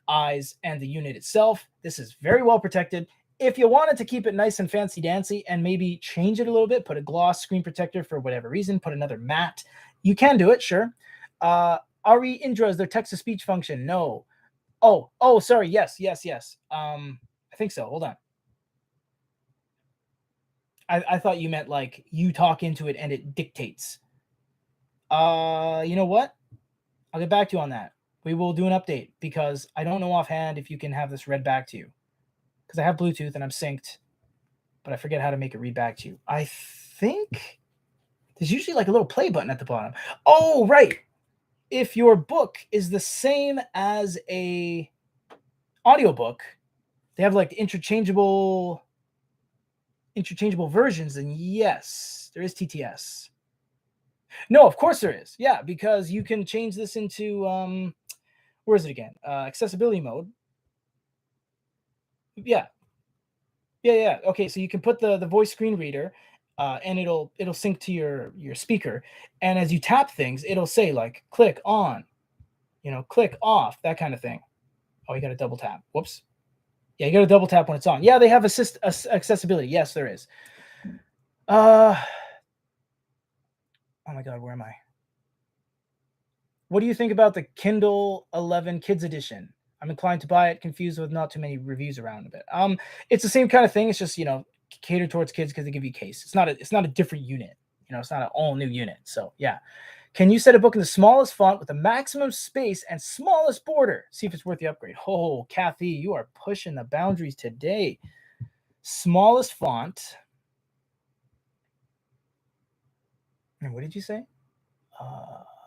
Speaker 1: eyes and the unit itself. This is very well protected. If you wanted to keep it nice and fancy dancy and maybe change it a little bit, put a gloss screen protector for whatever reason, put another matte, you can do it, sure. Ari Indra, is there text-to-speech function? No. Oh, sorry. Yes. I think so. Hold on. I thought you meant like you talk into it and it dictates. You know what? I'll get back to you on that. We will do an update because I don't know offhand if you can have this read back to you. Because I have Bluetooth and I'm synced, but I forget how to make it read back to you. I think there's usually like a little play button at the bottom. Oh, right. If your book is the same as a audiobook, they have like interchangeable versions, and yes, there is TTS. No, of course there is. Yeah, because you can change this into where is it again? Accessibility mode. Yeah. Okay, so you can put the voice screen reader, and it'll sync to your speaker, and as you tap things, it'll say like click on, click off, that kind of thing. Oh, you got to double tap. Whoops. Yeah, you got to double tap when it's on. Yeah, they have accessibility. Yes, there is. Oh my God, where am I? What do you think about the Kindle 11 Kids Edition? I'm inclined to buy it, confused with not too many reviews around of it. It's the same kind of thing. It's just, catered towards kids because they give you a case. It's not a different unit. It's not an all new unit. So yeah. Can you set a book in the smallest font with the maximum space and smallest border? See if it's worth the upgrade. Oh, Kathy, you are pushing the boundaries today. Smallest font. And what did you say?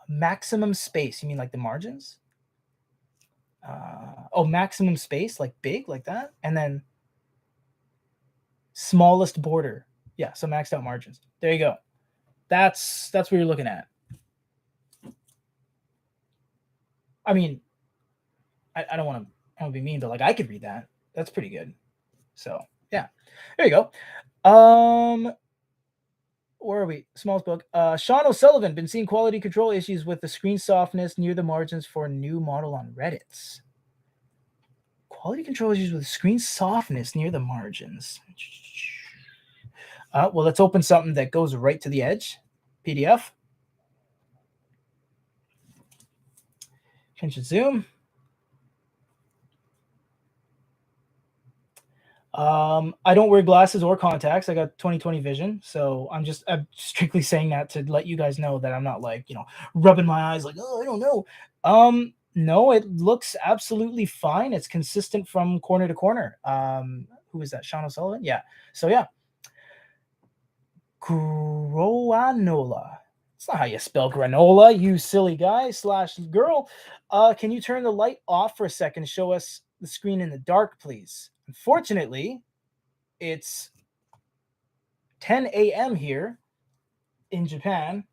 Speaker 1: Maximum space. You mean like the margins? Maximum space, like big, like that. And then smallest border. Yeah, so maxed out margins. There you go. That's what you're looking at. I mean, I don't want to be mean, but like I could read that. That's pretty good. So yeah, there you go. Where are we? Smallest book. Sean O'Sullivan, been seeing quality control issues with the screen softness near the margins for a new model on Reddit. Quality control issues with screen softness near the margins. Well, let's open something that goes right to the edge. PDF. Pinch and zoom. I don't wear glasses or contacts. I got 20/20 vision, so I'm strictly saying that to let you guys know that I'm not like, rubbing my eyes like, oh, I don't know. No, it looks absolutely fine. It's consistent from corner to corner. Who is that? Sean O'Sullivan? Yeah. So yeah. granola. It's not how you spell granola, you silly guy / girl. Can you turn the light off for a second and show us the screen in the dark, please? Unfortunately, it's 10 a.m. here in Japan.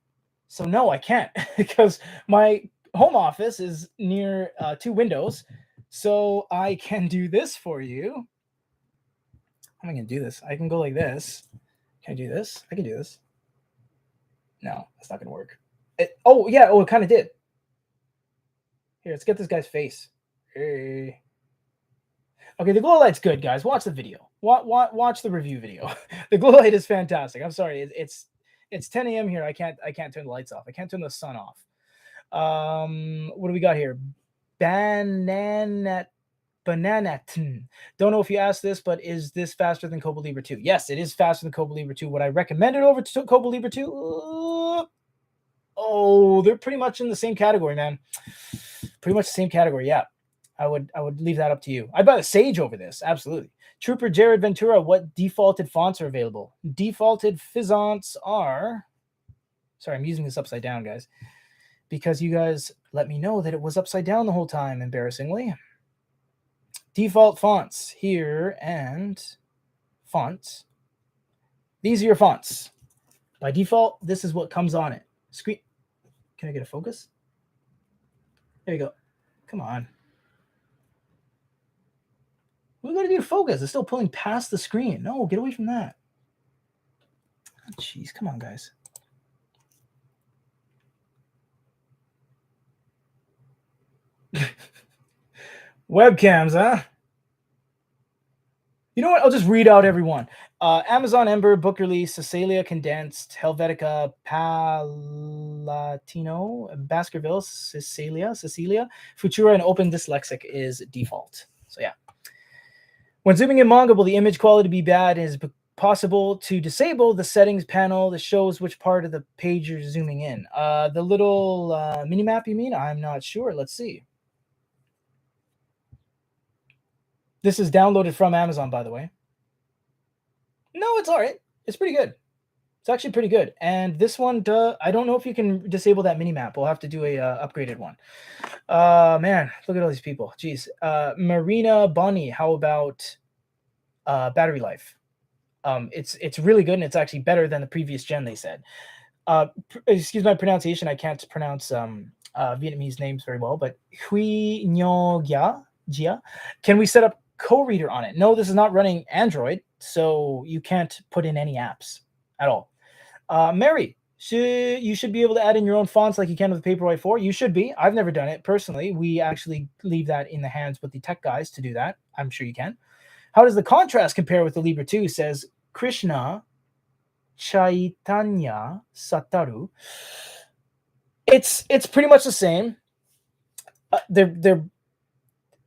Speaker 1: So no, I can't because my home office is near 2 windows. So I can do this for you. How am I going to do this? I can go like this. Can I do this? I can do this. No, that's not going to work. Oh, yeah. Oh, it kind of did. Here, let's get this guy's face. Hey. Okay, the glow light's good, guys. Watch the video. Watch the review video. The glow light is fantastic. I'm sorry. It's 10 a.m. here. I can't turn the lights off. I can't turn the sun off. What do we got here? Banana. Don't know if you asked this, but is this faster than Kobo Libra 2? Yes, it is faster than Kobo Libra 2. Would I recommend it over to Kobo Libra 2? Oh, they're pretty much in the same category, man. Pretty much the same category, yeah. I would leave that up to you. I'd buy the Sage over this, absolutely. Trooper Jared Ventura, what defaulted fonts are available? Defaulted fonts are... Sorry, I'm using this upside down, guys. Because you guys let me know that it was upside down the whole time, embarrassingly. Default fonts here and fonts. These are your fonts. By default, this is what comes on it. Screen. Can I get a focus? There you go. Come on. What are we going to do to focus? It's still pulling past the screen. No, get away from that. Jeez, come on, guys. Webcams, huh? You know what? I'll just read out everyone. Amazon Ember, book release, Cecilia Condensed, Helvetica, Palatino, Baskerville, Cecilia, Futura, and Open Dyslexic is default. So yeah. When zooming in Manga, will the image quality be bad? It is possible to disable the settings panel that shows which part of the page you're zooming in. The little mini map, you mean? I'm not sure. Let's see. This is downloaded from Amazon, by the way. No, it's all right. It's pretty good. It's actually pretty good. And this one, I don't know if you can disable that mini map. We'll have to do a upgraded one. Man, look at all these people. Jeez. Marina Bonnie, how about battery life? It's really good, and it's actually better than the previous gen, they said. Excuse my pronunciation. I can't pronounce Vietnamese names very well, but Hui Nyo Gia. Can we set up co-reader on it? No, this is not running Android, so you can't put in any apps at all. Mary, you should be able to add in your own fonts like you can with the Paperweight 4. You should be. I've never done it personally. We actually leave that in the hands with the tech guys to do that. I'm sure you can. How does the contrast compare with the Libra 2? Says Krishna Chaitanya Sataru. It's pretty much the same. They're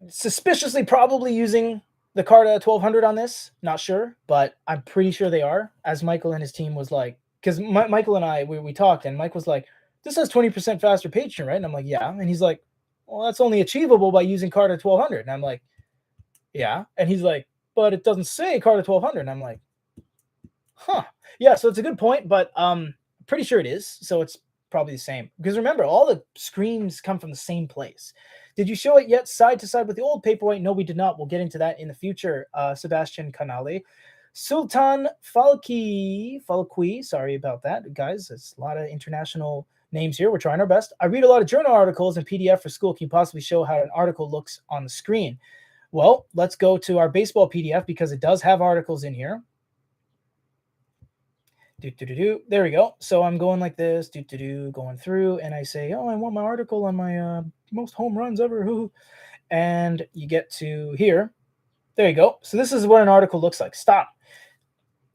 Speaker 1: suspiciously probably using the Carta 1200 on this. Not sure, but I'm pretty sure they are. As Michael and his team was like, because Michael and I, we talked, and Mike was like, this has 20% faster page turn, right? And I'm like, yeah. And he's like, well, that's only achievable by using Carta 1200. And I'm like, yeah. And he's like, but it doesn't say Carta 1200. And I'm like, huh. Yeah, so it's a good point, but pretty sure it is. So it's probably the same. Because remember, all the screens come from the same place. Did you show it yet side to side with the old Paperweight? No, we did not. We'll get into that in the future. Sebastian Canale. Sultan Falqui. Sorry about that, guys. There's a lot of international names here. We're trying our best. I read a lot of journal articles and PDF for school. Can you possibly show how an article looks on the screen? Well, let's go to our baseball PDF because it does have articles in here. There we go. So I'm going like this, going through, and I say, oh, I want my article on my most home runs ever. And you get to here. There you go. So this is what an article looks like. Stop.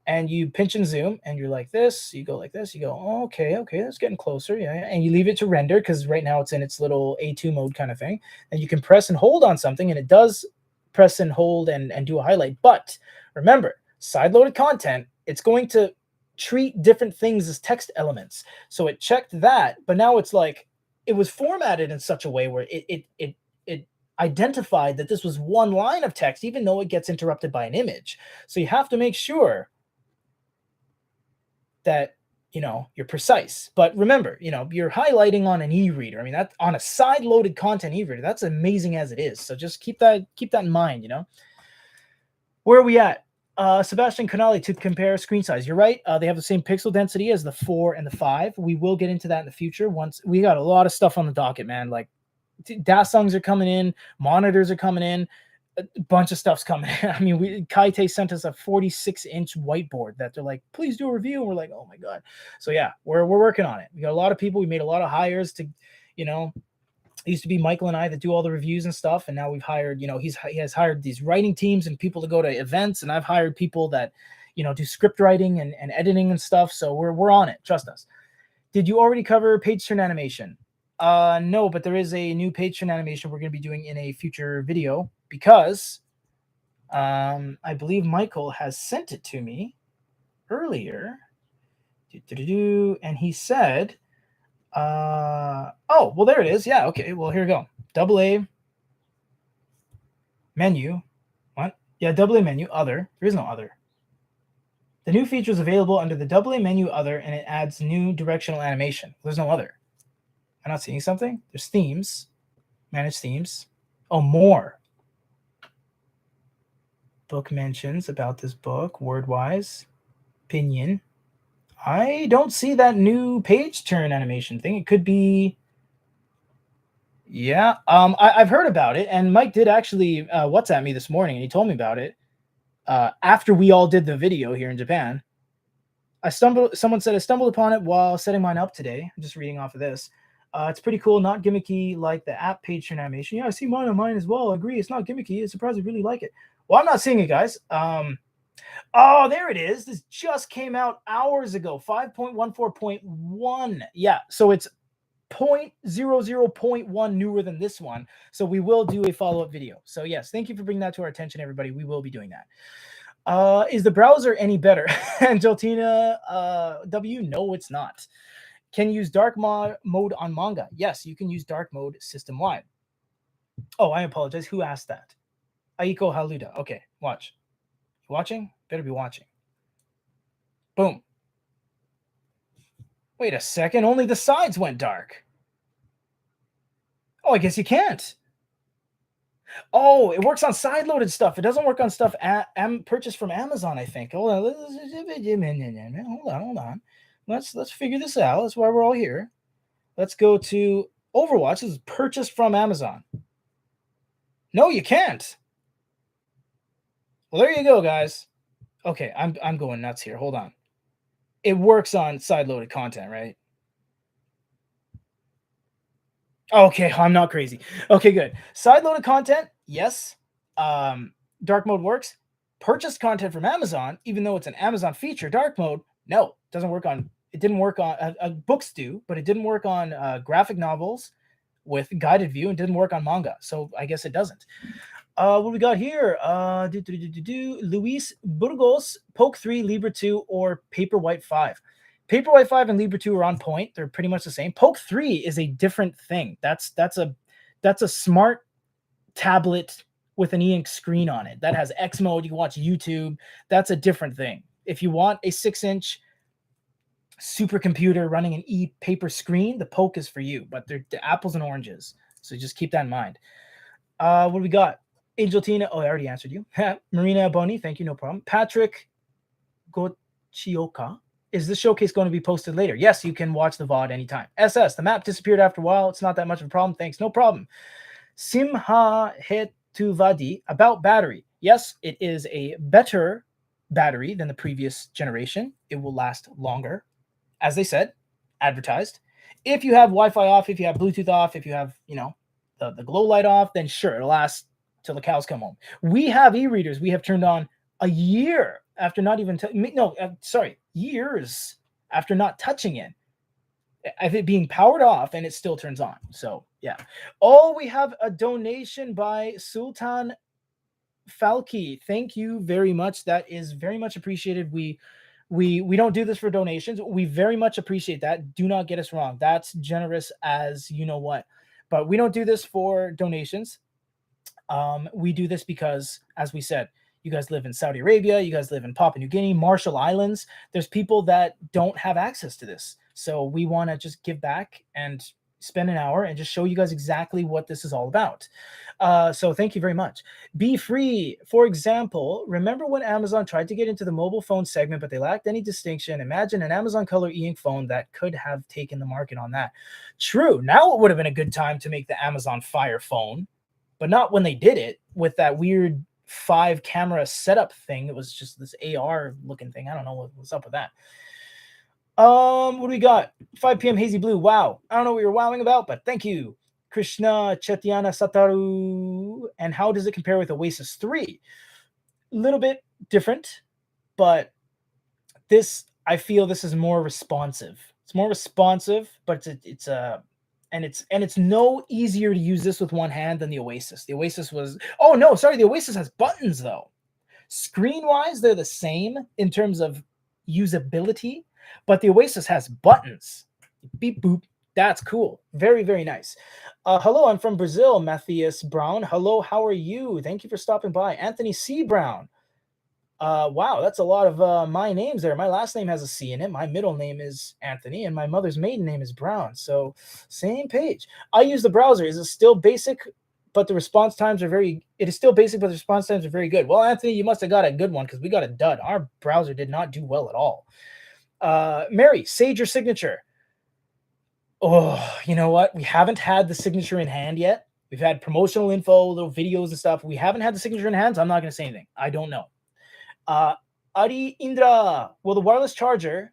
Speaker 1: And you pinch and zoom, and you're like this. You go like this. You go, oh, okay, that's getting closer. Yeah. And you leave it to render because right now it's in its little A2 mode kind of thing. And you can press and hold on something, and it does press and hold and do a highlight. But remember, side-loaded content, it's going to treat different things as text elements. So it checked that, but now it's like it was formatted in such a way where it identified that this was one line of text, even though it gets interrupted by an image. So you have to make sure that, you're precise. But remember, you're highlighting on an e-reader. I mean, that on a side-loaded content e-reader, that's amazing as it is. So just keep that in mind, Where are we at? Sebastian Canali, to compare screen size. You're right. They have the same pixel density as the 4 and the 5. We will get into that in the future. Once we got a lot of stuff on the docket, man. Like Dasungs are coming in, monitors are coming in, a bunch of stuff's coming in. I mean, Kaite sent us a 46-inch whiteboard that they're like, please do a review. And we're like, oh my God. So yeah, we're working on it. We got a lot of people. We made a lot of hires to, it used to be Michael and I that do all the reviews and stuff. And now we've hired, he has hired these writing teams and people to go to events. And I've hired people that, do script writing and editing and stuff. So we're on it. Trust us. Did you already cover page turn animation? No, but there is a new page turn animation we're going to be doing in a future video because I believe Michael has sent it to me earlier. And he said, oh, well, there it is. Yeah, okay. Well, here we go. AA menu. What? Yeah, AA menu, other. There is no other. The new feature is available under the AA menu other, and it adds new directional animation. There's no other. I'm not seeing something. There's themes. Manage themes. Oh, more. Book mentions about this book, word-wise. Opinion. I don't see that new page turn animation thing. It could be... Yeah, I've heard about it, and Mike did actually WhatsApp me this morning, and he told me about it after we all did the video here in Japan. Someone said I stumbled upon it while setting mine up today. I'm just reading off of this. It's pretty cool, not gimmicky like the app page turn animation. Yeah, I see mine on mine as well. I agree, it's not gimmicky. It's surprised I really like it. Well, I'm not seeing it, guys. Oh, there it is. This just came out hours ago. 5.14.1. Yeah, so it's 0.00.1 newer than this one. So we will do a follow-up video. So yes, thank you for bringing that to our attention, everybody. We will be doing that. Is the browser any better? Angelina W, no, it's not. Can you use dark mode on Manga? Yes, you can use dark mode system-wide. Oh, I apologize. Who asked that? Aiko Haluda. Okay, watch. You watching? Better be watching. Boom. Wait a second. Only the sides went dark. Oh, I guess you can't. Oh, it works on side-loaded stuff. It doesn't work on stuff purchased from Amazon, I think. Hold on. Hold on. Let's figure this out. That's why we're all here. Let's go to Overwatch. This is purchased from Amazon. No, you can't. Well, there you go, guys. Okay, I'm going nuts here. Hold on. It works on side-loaded content, right? Okay, I'm not crazy. Okay, good. Side-loaded content, yes. Dark mode works. Purchased content from Amazon, even though it's an Amazon feature, dark mode, no, doesn't work on. It didn't work on books do, but it didn't work on graphic novels with guided view, and didn't work on manga. So I guess it doesn't. What we got here? Luis Burgos, Poke 3, Libra 2, or Paperwhite 5. Paperwhite 5 and Libra 2 are on point. They're pretty much the same. Poke 3 is a different thing. That's a smart tablet with an e-ink screen on it. That has X mode. You can watch YouTube. That's a different thing. If you want a 6-inch supercomputer running an e-paper screen, the Poke is for you. But they're the apples and oranges. So just keep that in mind. What do we got? Angel Tina. Oh, I already answered you. Marina Boni. Thank you. No problem. Patrick Gochioka. Is this showcase going to be posted later? Yes, you can watch the VOD anytime. SS, the map disappeared after a while. It's not that much of a problem. Thanks. No problem. Simha Hetuvadi, about battery. Yes, it is a better battery than the previous generation. It will last longer. As they said, advertised. If you have Wi-Fi off, if you have Bluetooth off, if you have, the glow light off, then sure, it'll last till the cows come home. We have e-readers we have turned on a year after not even years after not touching it, of it being powered off, and it still turns on. So yeah. Oh, we have a donation by Sultan Falki. Thank you very much. That is very much appreciated. We don't do this for donations. We very much appreciate that. Do not get us wrong. That's generous as you know what. But we don't do this for donations. We do this because, as we said, You guys live in Saudi Arabia. You guys live in Papua New Guinea, Marshall Islands. There's people that don't have access to this. So we want to just give back and spend an hour and just show you guys exactly what this is all about. So thank you very much. Be Free, for example, remember when Amazon tried to get into the mobile phone segment, but they lacked any distinction? Imagine an Amazon Color e-ink phone that could have taken the market on that. True. Now it would have been a good time to make the Amazon Fire phone, but not when they did it with that weird 5-camera setup thing. It was just this AR looking thing. I don't know what's up with that. What do we got? 5 p.m. Hazy Blue. Wow. I don't know what you're wowing about, but thank you. Krishna Chetiana Sataru. And how does it compare with Oasis 3? A little bit different, but I feel this is more responsive. It's more responsive, but it's no easier to use this with one hand than the Oasis. The Oasis was, the Oasis has buttons though. Screen-wise, they're the same in terms of usability, but the Oasis has buttons. Beep boop. That's cool. Very, very nice. Hello, I'm from Brazil, Matthias Brown. Hello, how are you? Thank you for stopping by. Anthony C. Brown. Wow, that's a lot of my names there. My last name has a C in it. My middle name is Anthony, and my mother's maiden name is Brown. So same page. I use the browser. Is it still basic, but the response times are very... It is still basic, but the response times are very good. Well, Anthony, you must have got a good one because we got a dud. Our browser did not do well at all. Mary, Sage your signature. Oh, you know what? We haven't had the signature in hand yet. We've had promotional info, little videos and stuff. We haven't had the signature in hand, so I'm not going to say anything. I don't know. Adi Indra, will the wireless charger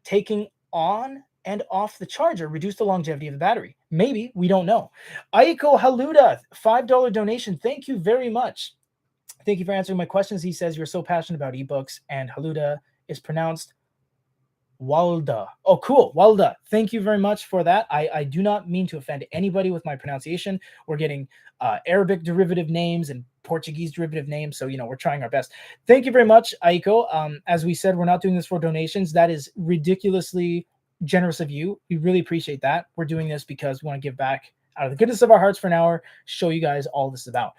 Speaker 1: taking on and off the charger reduce the longevity of the battery? Maybe. We don't know. Aiko Haluda, $5 donation. Thank you very much. Thank you for answering my questions. He says, you're so passionate about ebooks, and Haluda is pronounced Walda. Oh, cool. Walda. Thank you very much for that. I do not mean to offend anybody with my pronunciation. We're getting Arabic derivative names and Portuguese derivative names. So, we're trying our best. Thank you very much, Aiko. As we said, we're not doing this for donations. That is ridiculously generous of you. We really appreciate that. We're doing this because we want to give back out of the goodness of our hearts for an hour, show you guys all this is about.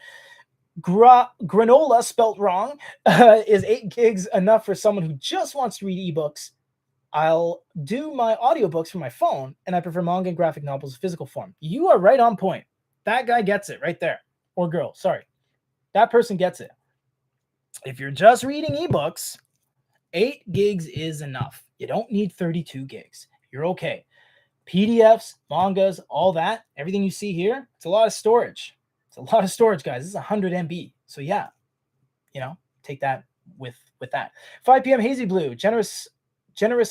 Speaker 1: Granola, spelt wrong, is 8 gigs enough for someone who just wants to read ebooks? I'll do my audiobooks for my phone, and I prefer manga and graphic novels in physical form. You are right on point. That guy gets it right there. Or girl, sorry. That person gets it. If you're just reading ebooks, 8 gigs is enough. You don't need 32 gigs. You're okay. PDFs, mangas, all that, everything you see here, it's a lot of storage. It's a lot of storage, guys. This is 100 MB. So yeah, take that with that. 5 p.m. Hazy Blue, generous,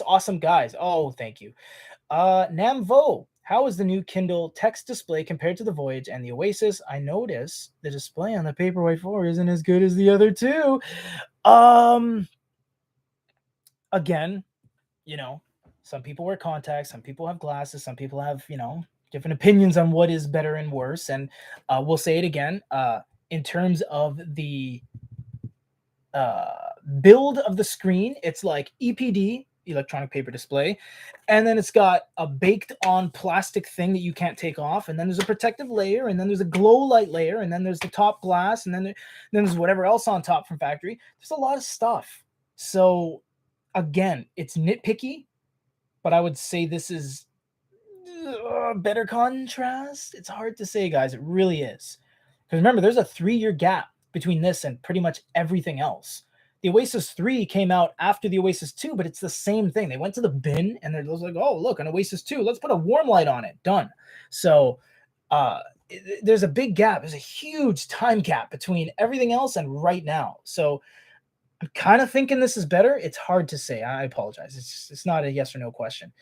Speaker 1: awesome guys. Oh, thank you. Namvo, how is the new Kindle text display compared to the Voyage and the Oasis? I notice the display on the Paperweight 4 isn't as good as the other two. Again, some people wear contacts, some people have glasses, some people have, different opinions on what is better and worse. And we'll say it again, in terms of the build of the screen, it's like EPD, electronic paper display, and then it's got a baked on plastic thing that you can't take off, and then there's a protective layer, and then there's a glow light layer, and then there's the top glass, and then there's whatever else on top from factory. There's a lot of stuff. So again, it's nitpicky, but I would say this is better contrast. It's hard to say, guys. It really is, because remember, there's a 3-year gap between this and pretty much everything else. The Oasis 3 came out after the Oasis 2, but it's the same thing. They went to the bin and they're like, oh, look, an Oasis 2. Let's put a warm light on it. Done. So there's a big gap. There's a huge time gap between everything else and right now. So I'm kind of thinking this is better. It's hard to say. I apologize. It's not a yes or no question.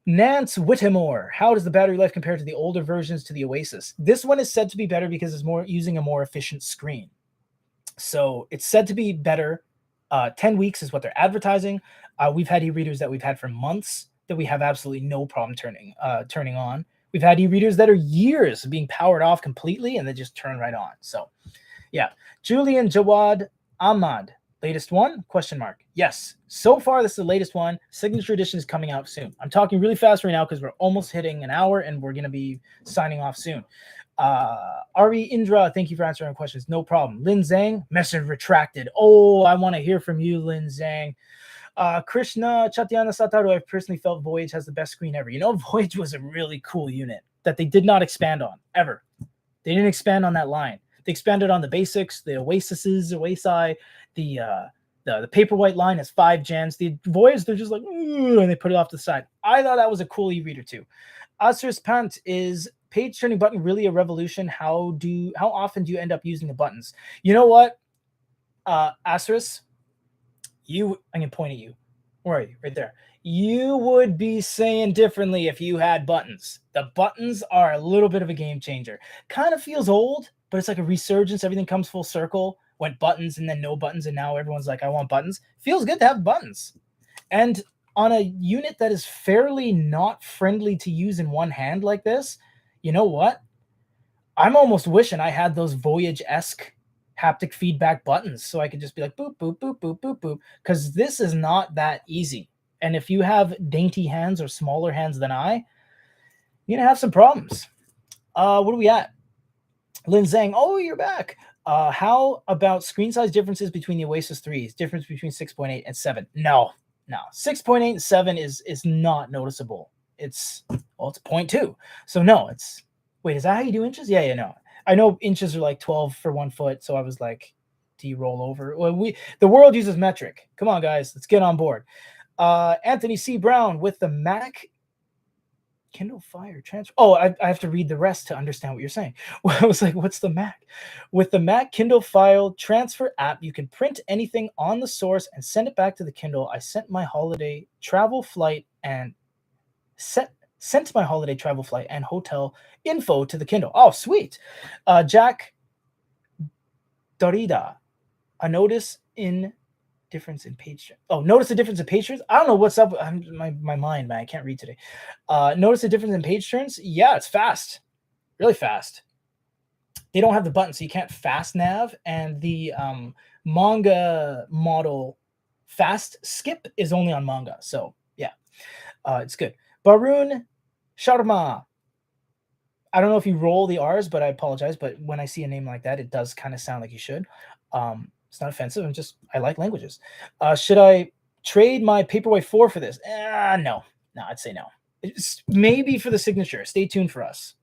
Speaker 1: Nance Whittemore, how does the battery life compare to the older versions to the Oasis? This one is said to be better because it's using a more efficient screen. So it's said to be better. 10 weeks is what they're advertising. We've had e-readers that we've had for months that we have absolutely no problem turning on. We've had e-readers that are years being powered off completely and they just turn right on. So yeah. Julian Jawad Ahmad, Latest one? Question mark. Yes. So far, this is the latest one. Signature edition is coming out soon. I'm talking really fast right now because we're almost hitting an hour and we're going to be signing off soon. Ari Indra, thank you for answering our questions. No problem. Lin Zhang, message retracted. Oh, I want to hear from you, Lin Zhang. Krishna Chatyana Sataru, I've personally felt Voyage has the best screen ever. You know, Voyage was a really cool unit that they did not expand on, ever. They didn't expand on that line. They expanded on the basics, the Oasi, the Paperwhite line has 5 gens. The Voyage, they're just like, ooh, and they put it off to the side. I thought that was a cool e-reader too. Asris Pant, is page turning button really a revolution? How often do you end up using the buttons? You know what, Asris, I'm gonna point at you. Where are you? Right there. You would be saying differently if you had buttons. The buttons are a little bit of a game changer. Kind of feels old, but it's like a resurgence. Everything comes full circle. Went buttons and then no buttons, and now everyone's like, I want buttons. Feels good to have buttons. And on a unit that is fairly not friendly to use in one hand like this, you know what? I'm almost wishing I had those Voyage-esque haptic feedback buttons so I could just be like, boop, boop, boop, boop, boop, boop, because this is not that easy. And if you have dainty hands or smaller hands than you're going to have some problems. What are we at? Lin Zhang, oh, you're back. How about screen size differences between the Oasis 3s? Difference between 6.8 and 7? No. 6.8 and 7 is not noticeable. It's 0.2. So no, wait, is that how you do inches? Yeah, no. I know inches are like 12 for 1 foot, so I was like, do you roll over? Well, the world uses metric. Come on, guys, let's get on board. Anthony C. Brown, with the Mac Kindle Fire transfer. Oh, I have to read the rest to understand what you're saying. Well, I was like, what's the Mac? With the Mac Kindle File Transfer app, you can print anything on the source and send it back to the Kindle. I sent my holiday travel flight and hotel info to the Kindle. Oh, sweet. Jack Dorida, notice a difference in page turns. I don't know what's up. My mind, man. I can't read today. Notice a difference in page turns. Yeah, it's fast. Really fast. They don't have the button, so you can't fast nav. And the manga model fast skip is only on manga. So, yeah. It's good. Barun Sharma. I don't know if you roll the R's, but I apologize. But when I see a name like that, it does kind of sound like you should. It's not offensive. I like languages. Should I trade my Paperweight 4 for this? No, I'd say no. It's maybe for the signature. Stay tuned for us.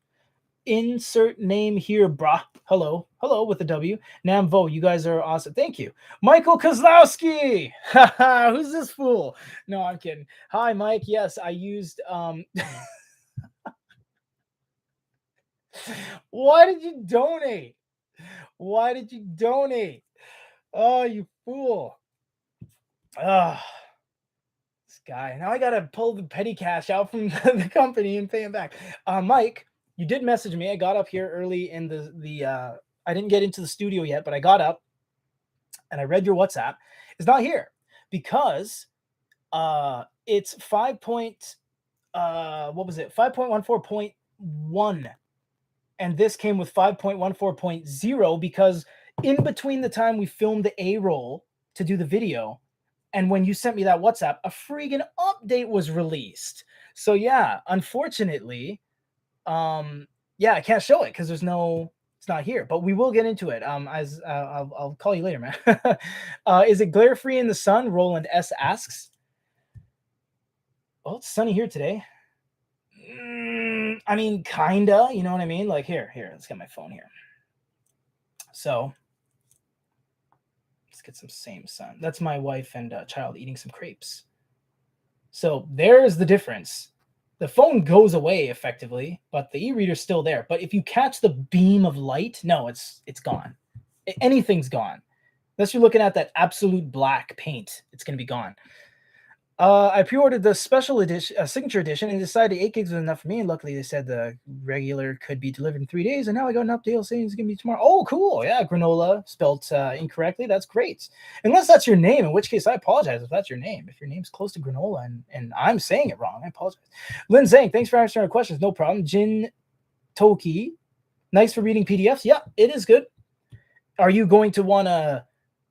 Speaker 1: Insert name here, brah. Hello with the W. Namvo, you guys are awesome. Thank you. Michael Kozlowski. Who's this fool? No, I'm kidding. Hi, Mike. Yes, I used Why did you donate? Oh, you fool. This guy. Now I got to pull the petty cash out from the company and pay him back. Mike, you did message me. I got up here early in I didn't get into the studio yet, but I got up and I read your WhatsApp. It's not here because it's 5.14.1, and this came with 5.14.0 because in between the time we filmed the A-roll to do the video and when you sent me that WhatsApp, a freaking update was released. So yeah, unfortunately, I can't show it because it's not here, but we will get into it. I'll call you later, man. Is it glare free in the sun? Roland S asks. Well, it's sunny here today. I mean, kinda, you know what I mean? Like here, let's get my phone here. So let's get some same sun. That's my wife and child eating some crepes. So there's the difference. The phone goes away effectively, but the e-reader's still there. But if you catch the beam of light, no, it's gone. Anything's gone. Unless you're looking at that absolute black paint, it's going to be gone. I pre-ordered the special edition, signature edition, and decided 8 gigs was enough for me. And luckily, they said the regular could be delivered in 3 days. And now I got an update saying it's going to be tomorrow. Oh, cool. Yeah, granola spelled incorrectly. That's great. Unless that's your name, in which case I apologize if that's your name. If your name's close to granola and I'm saying it wrong, I apologize. Lin Zhang, thanks for answering our questions. No problem. Jin Toki, nice for reading PDFs. Yeah, it is good. Are you going to want to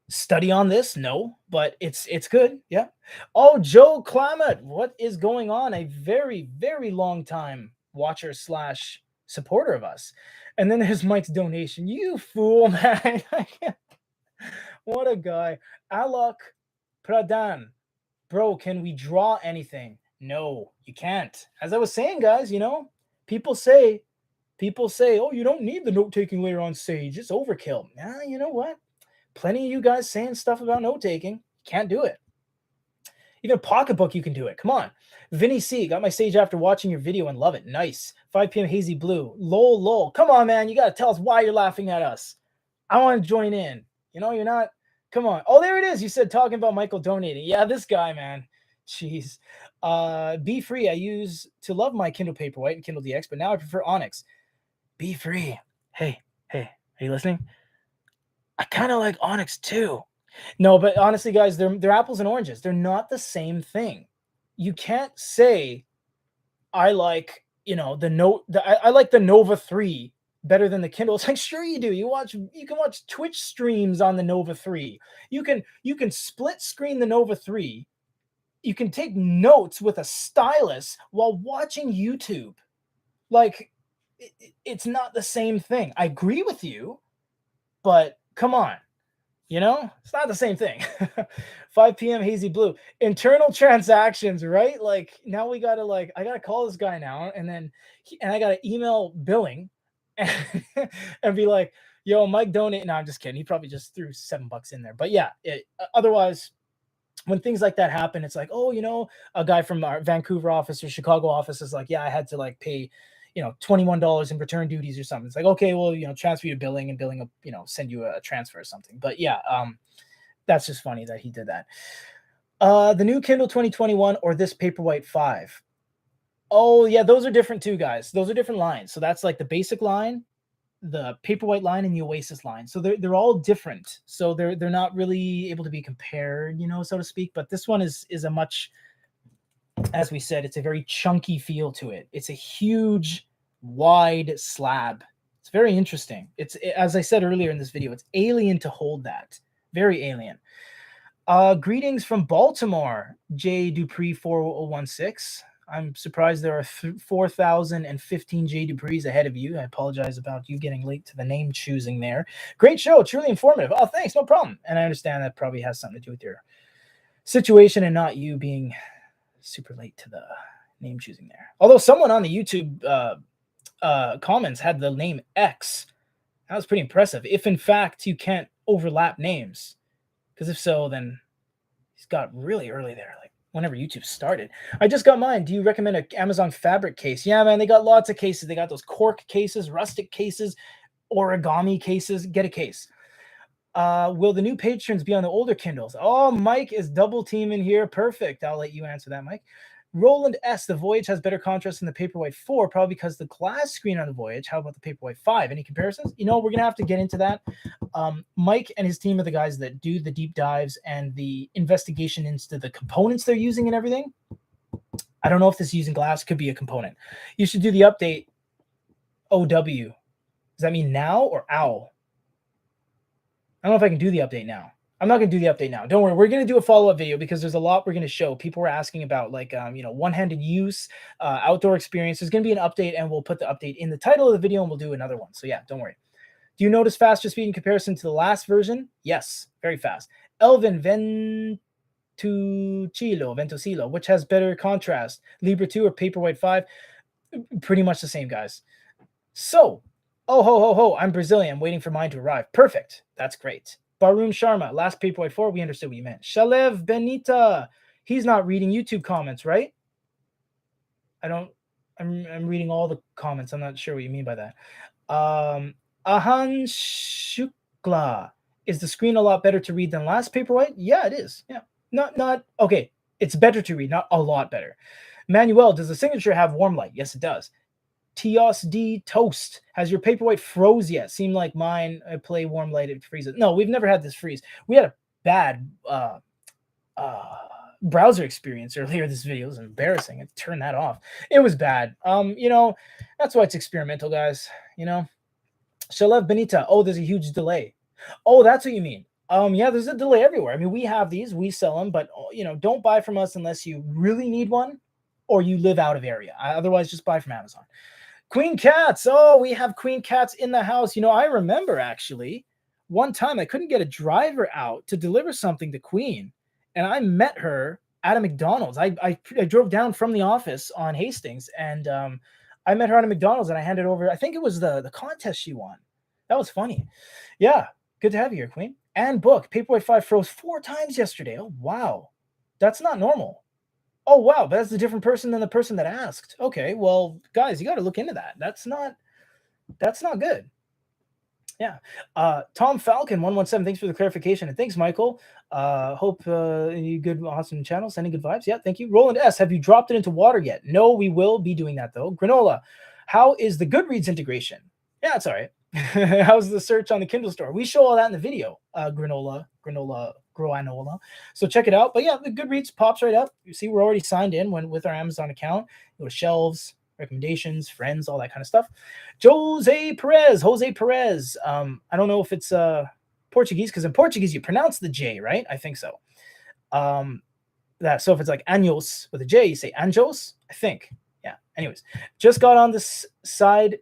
Speaker 1: Study on this? No, but it's good. Yeah. Oh, Joe Clammett, what is going on? A very, very long time watcher slash supporter of us. And then there's Mike's donation. You fool, man. What a guy. Alok Pradhan. Bro, can we draw anything? No, you can't. As I was saying, guys, people say, oh, you don't need the note taking layer on Sage. It's overkill. Nah, you know what? Plenty of you guys saying stuff about note taking. Can't do it. Even Pocketbook, you can do it. Come on. Vinny C, got my Sage after watching your video and love it. Nice. 5 p.m. Hazy Blue. Lol, lol. Come on, man. You got to tell us why you're laughing at us. I want to join in. You're not. Come on. Oh, there it is. You said talking about Michael donating. Yeah, this guy, man. Jeez. Be Free. I used to love my Kindle Paperwhite and Kindle DX, but now I prefer Onyx. Be Free. Hey, are you listening? I kind of like Onyx too. No, but honestly, guys, they're apples and oranges. They're not the same thing. You can't say I like, I like the Nova 3 better than the Kindle. It's like, sure you do. You can watch Twitch streams on the Nova 3. You can split screen the Nova 3. You can take notes with a stylus while watching YouTube. Like, it's not the same thing. I agree with you, but come on. It's not the same thing. 5 p.m. Hazy Blue. Internal transactions, right? Like, now we gotta I gotta call this guy now, and I gotta email billing and be like, yo, Mike donate. No, I'm just kidding. He probably just threw $7 in there. But yeah, otherwise, when things like that happen, it's like, oh, a guy from our Vancouver office or Chicago office is like, yeah, I had to pay $21 in return duties or something. It's like, okay, well, transfer you to billing, and billing will, send you a transfer or something. But yeah, that's just funny that he did that. The new Kindle 2021 or this Paperweight 5. Oh yeah, those are different too, guys. Those are different lines. So that's like the basic line, the Paperweight line, and the Oasis line. So they're all different. So they're not really able to be compared, so to speak. But this one is a much, as we said, it's a very chunky feel to it. It's a huge, wide slab. It's very interesting. As I said earlier in this video, it's alien to hold that. Very alien. Greetings from Baltimore, J Dupree 4016. I'm surprised there are 4,015 J Duprees ahead of you. I apologize about you getting late to the name choosing there. Great show, truly informative. Oh, thanks, no problem. And I understand that probably has something to do with your situation and not you being super late to the name choosing there. Although someone on the YouTube comments had the name X. That was pretty impressive. If in fact you can't overlap names, because if so, then he's got really early there, like whenever YouTube started. I just got mine. Do you recommend an Amazon fabric case? Yeah, man, they got lots of cases. They got those cork cases, rustic cases, origami cases. Get a case. Will the new patrons be on the older Kindles? Oh, Mike is double teaming here. Perfect. I'll let you answer that, Mike. Roland S. The Voyage has better contrast than the Paperweight 4, probably because the glass screen on the Voyage. How about the Paperweight 5? Any comparisons? We're going to have to get into that. Mike and his team are the guys that do the deep dives and the investigation into the components they're using and everything. I don't know if this using glass could be a component. You should do the update OW. Does that mean now or owl? I don't know if I can do the update now. I'm not going to do the update now. Don't worry. We're going to do a follow-up video because there's a lot we're going to show. People were asking about one-handed use, outdoor experience. There's going to be an update, and we'll put the update in the title of the video, and we'll do another one. So yeah, don't worry. Do you notice faster speed in comparison to the last version? Yes, very fast. Elvin Ventosilo, which has better contrast? Libra 2 or Paperweight 5? Pretty much the same, guys. So, oh ho ho ho, I'm Brazilian, waiting for mine to arrive. Perfect. That's great. Barun Sharma, last Paperweight 4, we understood what you meant. Shalev Benita, he's not reading YouTube comments, right? I'm reading all the comments. I'm not sure what you mean by that. Ahan Shukla, is the screen a lot better to read than last Paperweight? Yeah, it is. Yeah. Not okay. It's better to read, not a lot better. Manuel, does the signature have warm light? Yes, it does. Tios D Toast, has your Paperweight froze yet? Seemed like mine, I play warm light, it freezes. No, we've never had this freeze. We had a bad browser experience earlier this video. It was embarrassing. I turned that off. It was bad. That's why it's experimental, guys. Shalev Benita, oh, there's a huge delay. Oh, that's what you mean. Yeah, there's a delay everywhere. I mean, we have these, we sell them, but don't buy from us unless you really need one or you live out of area. Otherwise, just buy from Amazon. Queen Cats. Oh, we have Queen Cats in the house. I remember actually one time I couldn't get a driver out to deliver something to Queen, and I met her at a McDonald's. I drove down from the office on Hastings, and I met her at a McDonald's, and I handed over. I think it was the contest she won. That was funny. Yeah, good to have you here, Queen. And Book Paperweight 5 froze 4 times yesterday. Oh wow, that's not normal. Oh wow, that's a different person than the person that asked. Okay, well, guys, you got to look into that. That's not good. Yeah. Tom Falcon 117. Thanks for the clarification, and thanks, Michael. Hope you good, awesome channel, sending good vibes. Yeah, thank you. Roland S. Have you dropped it into water yet? No, we will be doing that though. Granola, how is the Goodreads integration? Yeah, it's all right. How's the search on the Kindle store? We show all that in the video. Granola. So check it out. But yeah, the Goodreads pops right up. You see, we're already signed in with our Amazon account. Go to shelves, recommendations, friends, all that kind of stuff. Jose Perez. I don't know if it's Portuguese, because in Portuguese you pronounce the J, right? I think so. So if it's like años with a J, you say anjos, I think. Yeah. Anyways, just got on this side.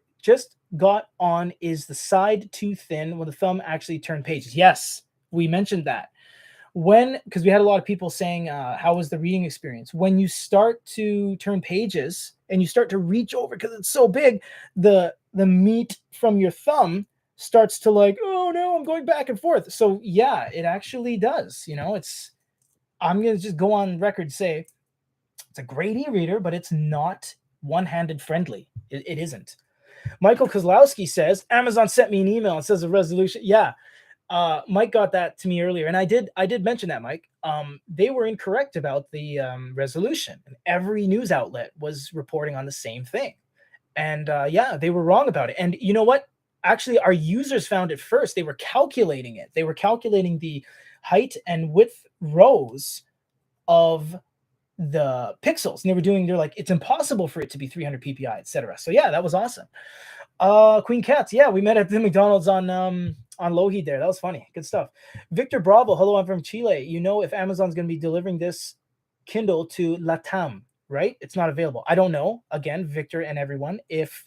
Speaker 1: Is the side too thin when the thumb actually turned pages? Yes, we mentioned that. Because we had a lot of people saying, how was the reading experience? When you start to turn pages and you start to reach over because it's so big, the meat from your thumb starts to oh no, I'm going back and forth. So yeah, it actually does. I'm going to just go on record say it's a great e-reader, but it's not one-handed friendly. It isn't. Michael Kozlowski says, Amazon sent me an email and says a resolution. Yeah. Mike got that to me earlier, and I did mention that, Mike. They were incorrect about the resolution, and every news outlet was reporting on the same thing. And yeah, they were wrong about it. And you know what? Actually, our users found it first. They were calculating it. They were calculating the height and width rows of the pixels, and they're like, it's impossible for it to be 300 ppi, etc. So yeah, that was awesome. Queen Cats, yeah, we met at the McDonald's on Lougheed there. That was funny. Good stuff. Victor Bravo, hello, I'm from Chile. If Amazon's going to be delivering this Kindle to Latam, right? It's not available. I don't know. Again, Victor and everyone, if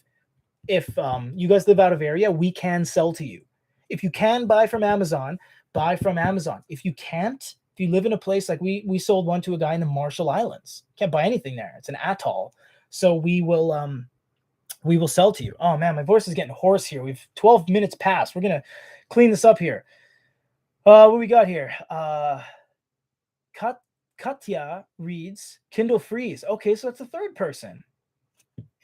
Speaker 1: you guys live out of area, we can sell to you. If you can buy from Amazon, buy from Amazon. If you can't, if you live in a place like we sold one to a guy in the Marshall Islands, can't buy anything there. It's an atoll. So we will sell to you. Oh man, my voice is getting hoarse here. We've 12 minutes past. We're gonna clean this up here. What we got here? Katya reads Kindle Freeze. Okay, so it's a third person.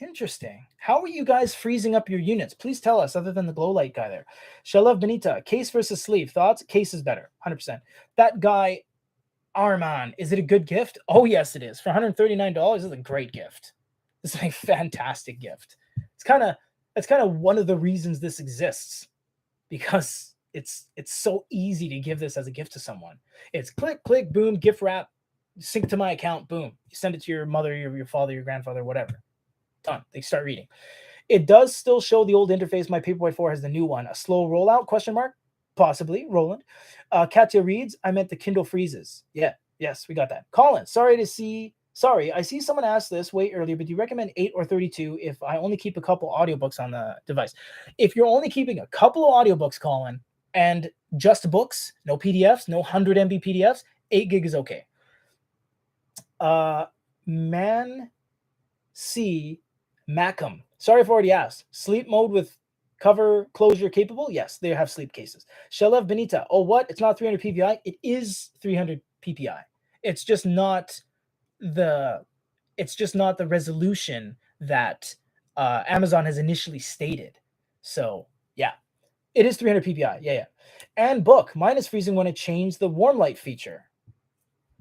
Speaker 1: Interesting. How are you guys freezing up your units? Please tell us, other than the glow light guy there. Shalev Benita, case versus sleeve. Thoughts? Case is better, 100%. That guy, Arman, is it a good gift? Oh, yes, it is. For $139, this is a great gift. This is a fantastic gift. That's kind of one of the reasons this exists, because it's so easy to give this as a gift to someone. It's click, click, boom, gift wrap, sync to my account, boom. You send it to your mother, your father, your grandfather, whatever. Done. They start reading. It does still show the old interface. My Paperweight 4 has the new one. A slow rollout? Question mark? Possibly. Roland. Katya reads, I meant the Kindle freezes. Yeah. Yes, we got that. Colin, sorry, I see someone asked this way earlier, but do you recommend 8 or 32 if I only keep a couple audiobooks on the device? If you're only keeping a couple of audiobooks, Colin, and just books, no PDFs, no 100 MB PDFs, 8 gig is okay. Man C. Macam. Sorry if I already asked. Sleep mode with cover closure capable? Yes, they have sleep cases. Shalev Benita. Oh, what? It's not 300 ppi? It is 300 ppi. It's just not the resolution that Amazon has initially stated. So yeah, it is 300 ppi. Yeah. And Book. Mine is freezing when it changed the warm light feature.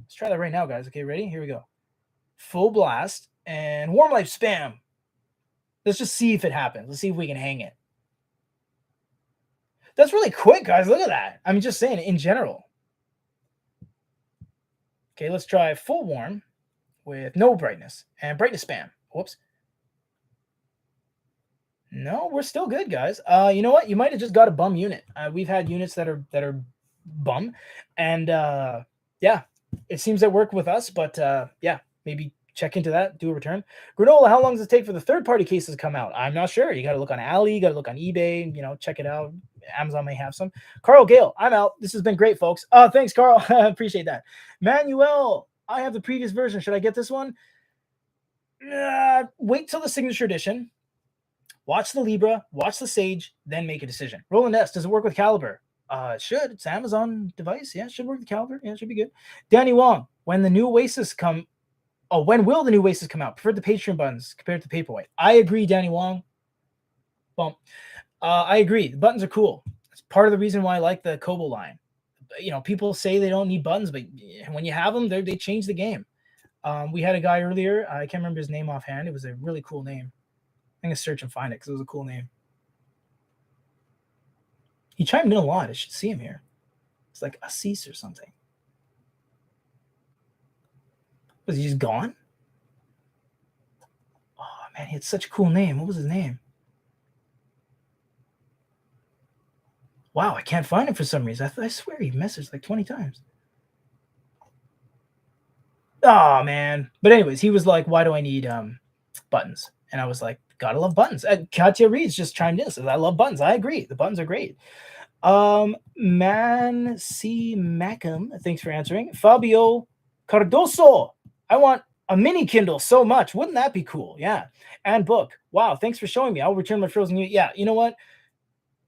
Speaker 1: Let's try that right now, guys. Okay, ready? Here we go. Full blast and warm light spam. Let's just see if it happens. Let's see if we can hang it. That's really quick, guys. Look at that. I'm just saying, in general. Okay, let's try full warm with no brightness and brightness spam. Whoops. No, we're still good, guys. You know what? You might have just got a bum unit. We've had units that are bum. And yeah, it seems that worked with us, but yeah, maybe check into that, do a return. Granola, how long does it take for the third-party cases to come out? I'm not sure. You got to look on Ali, you got to look on eBay, check it out. Amazon may have some. Carl Gale, I'm out. This has been great, folks. Thanks, Carl. Appreciate that. Manuel, I have the previous version. Should I get this one? Wait till the signature edition. Watch the Libra, watch the Sage, then make a decision. Roland S, does it work with Caliber? It should. It's an Amazon device. Yeah, it should work with Caliber. Yeah, it should be good. Danny Wong, when the new Oasis come, when will the new Oasis come out? Prefer the Patreon buttons compared to the Paperweight. I agree, Danny Wong. Bump. I agree. The buttons are cool. It's part of the reason why I like the Kobo line. People say they don't need buttons, but when you have them, they change the game. We had a guy earlier. I can't remember his name offhand. It was a really cool name. I'm going to search and find it because it was a cool name. He chimed in a lot. I should see him here. It's like Oasis or something. Was he just gone? Oh, man, he had such a cool name. What was his name? Wow, I can't find him for some reason. I swear he messaged like 20 times. Oh, man. But anyways, he was like, why do I need buttons? And I was like, gotta love buttons. Katya Reeds just chimed in, says, I love buttons. I agree. The buttons are great. Man C. Mackham, thanks for answering. Fabio Cardoso, I want a mini Kindle so much. Wouldn't that be cool? Yeah. And book. Wow, thanks for showing me. I'll return my frozen. Yeah, you know what?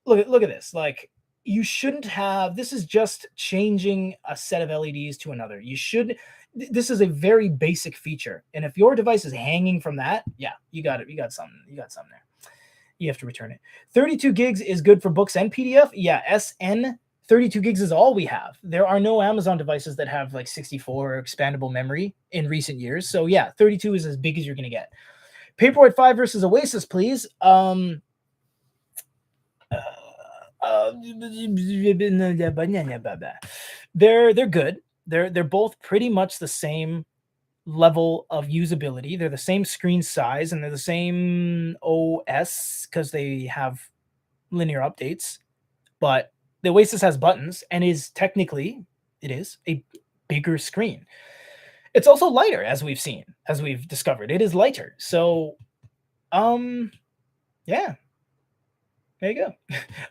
Speaker 1: Look at this. Like, you shouldn't have. This is just changing a set of LEDs to another. You should. This is a very basic feature, and if your device is hanging from that, yeah, you got it. You got something. You got something there. You have to return it. 32 gigs is good for books and PDF. Yeah, SN 32 gigs is all we have. There are no Amazon devices that have like 64 expandable memory in recent years. So yeah, 32 is as big as you're going to get. Paperweight 5 versus Oasis, please. They're good. They're both pretty much the same level of usability. They're the same screen size and they're the same OS because they have linear updates. But the Oasis has buttons and is technically a bigger screen. It's also lighter, as we've discovered. It is lighter. So, yeah. There you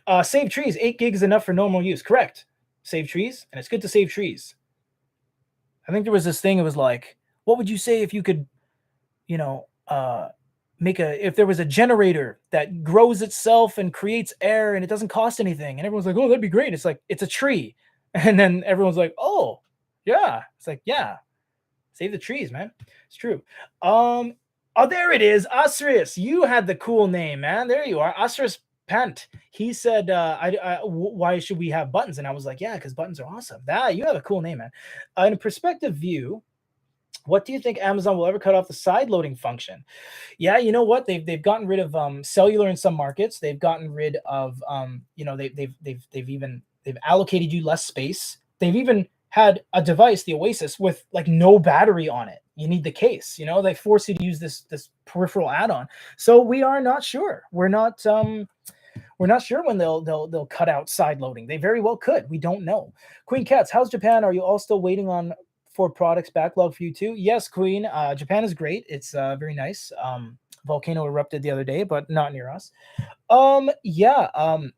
Speaker 1: go. Save trees. 8 gigs is enough for normal use. Correct. Save trees, and it's good to save trees. I think there was this thing. It was like, what would you say if you could, if there was a generator that grows itself and creates air and it doesn't cost anything, and everyone's like, oh, that'd be great. It's like, it's a tree, and then everyone's like, oh, yeah. It's like, yeah, save the trees, man. It's true. Oh, there it is. Asrius, you had the cool name, man. There you are. Asrius Pant. He said, why should we have buttons? And I was like, yeah, because buttons are awesome. You have a cool name, man. In a perspective view, what do you think Amazon will ever cut off the side loading function? Yeah, you know what? They've gotten rid of cellular in some markets. They've gotten rid of they've allocated you less space. They've even had a device, the Oasis, with like no battery on it. You need the case. They force you to use this peripheral add-on. So we are not sure. We're not sure when they'll cut out side loading. They very well could. We don't know. Queen Cats, how's Japan? Are you all still waiting for products backlog for you too? Yes, Queen. Japan is great. It's very nice. Volcano erupted the other day, but not near us.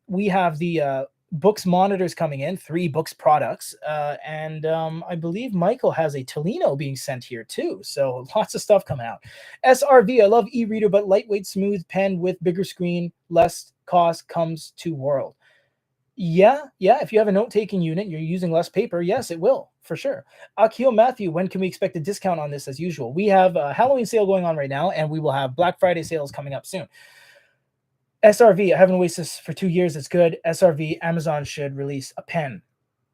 Speaker 1: We have the books monitors coming in, 3 books products, and I believe Michael has a Tolino being sent here too. So lots of stuff coming out. SRV, I love e-reader, but lightweight, smooth pen with bigger screen, less cost comes to world. Yeah. If you have a note-taking unit, you're using less paper. Yes, it will for sure. Akio Matthew, when can we expect a discount on this? As usual, we have a Halloween sale going on right now, and we will have Black Friday sales coming up soon. SRV, I have an Oasis for 2 years. It's good. SRV, Amazon should release a pen.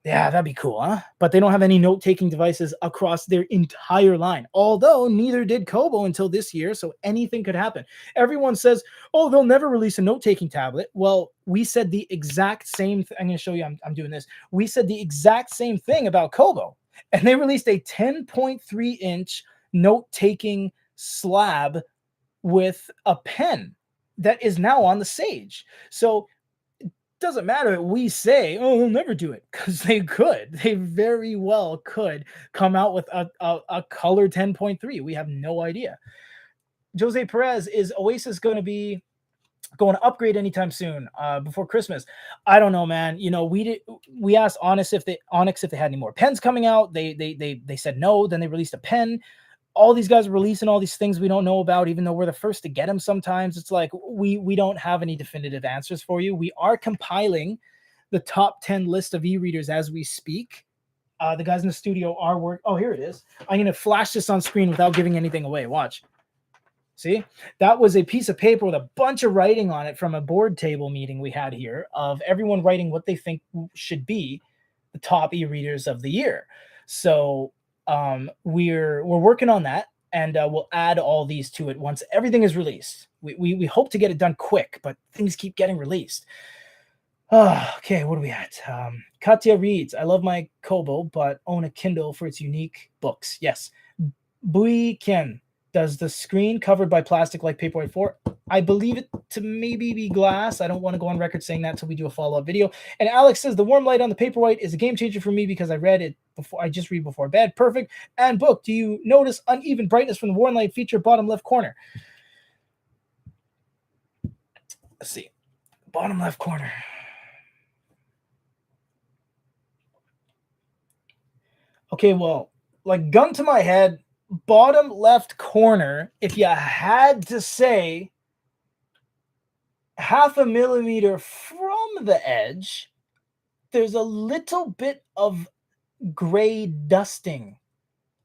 Speaker 1: Yeah, that'd be cool, huh? But they don't have any note-taking devices across their entire line. Although neither did Kobo until this year, so anything could happen. Everyone says, oh, they'll never release a note-taking tablet. Well, we said the exact same thing. I'm going to show you. I'm doing this. We said the exact same thing about Kobo. And they released a 10.3-inch note-taking slab with a pen that is now on the Sage. So Doesn't matter. We say, oh, they'll never do it, because they could. They very well could come out with a color 10.3. We have no idea. Jose Perez, is Oasis going to upgrade anytime soon, before Christmas? I don't know, man. You know, we asked Onyx if they had any more pens coming out. They said no. Then they released a pen. All these guys are releasing all these things we don't know about, even though we're the first to get them. Sometimes it's like we don't have any definitive answers for you. We are compiling the top 10 list of e-readers as we speak. The guys in the studio are oh, here it is. I'm going to flash this on screen without giving anything away. Watch. See, that was a piece of paper with a bunch of writing on it from a board table meeting we had here, of everyone writing what they think should be the top e-readers of the year. So we're working on that, and we'll add all these to it once everything is released. We hope to get it done quick, but things keep getting released. Okay, what are we at? Katya reads, I love my Kobo, but own a Kindle for its unique books. Yes. Bui Ken, does the screen covered by plastic like Paperweight 4? I believe it to maybe be glass. I don't want to go on record saying that until we do a follow-up video. And Alex says, the warm light on the Paperweight is a game changer for me because I read it before. I just read before bed. Perfect. And book, do you notice uneven brightness from the warm light feature bottom left corner? Let's see. Bottom left corner. Okay, well, like gun to my head, bottom left corner, if you had to say, 0.5 millimeter from the edge, there's a little bit of gray dusting.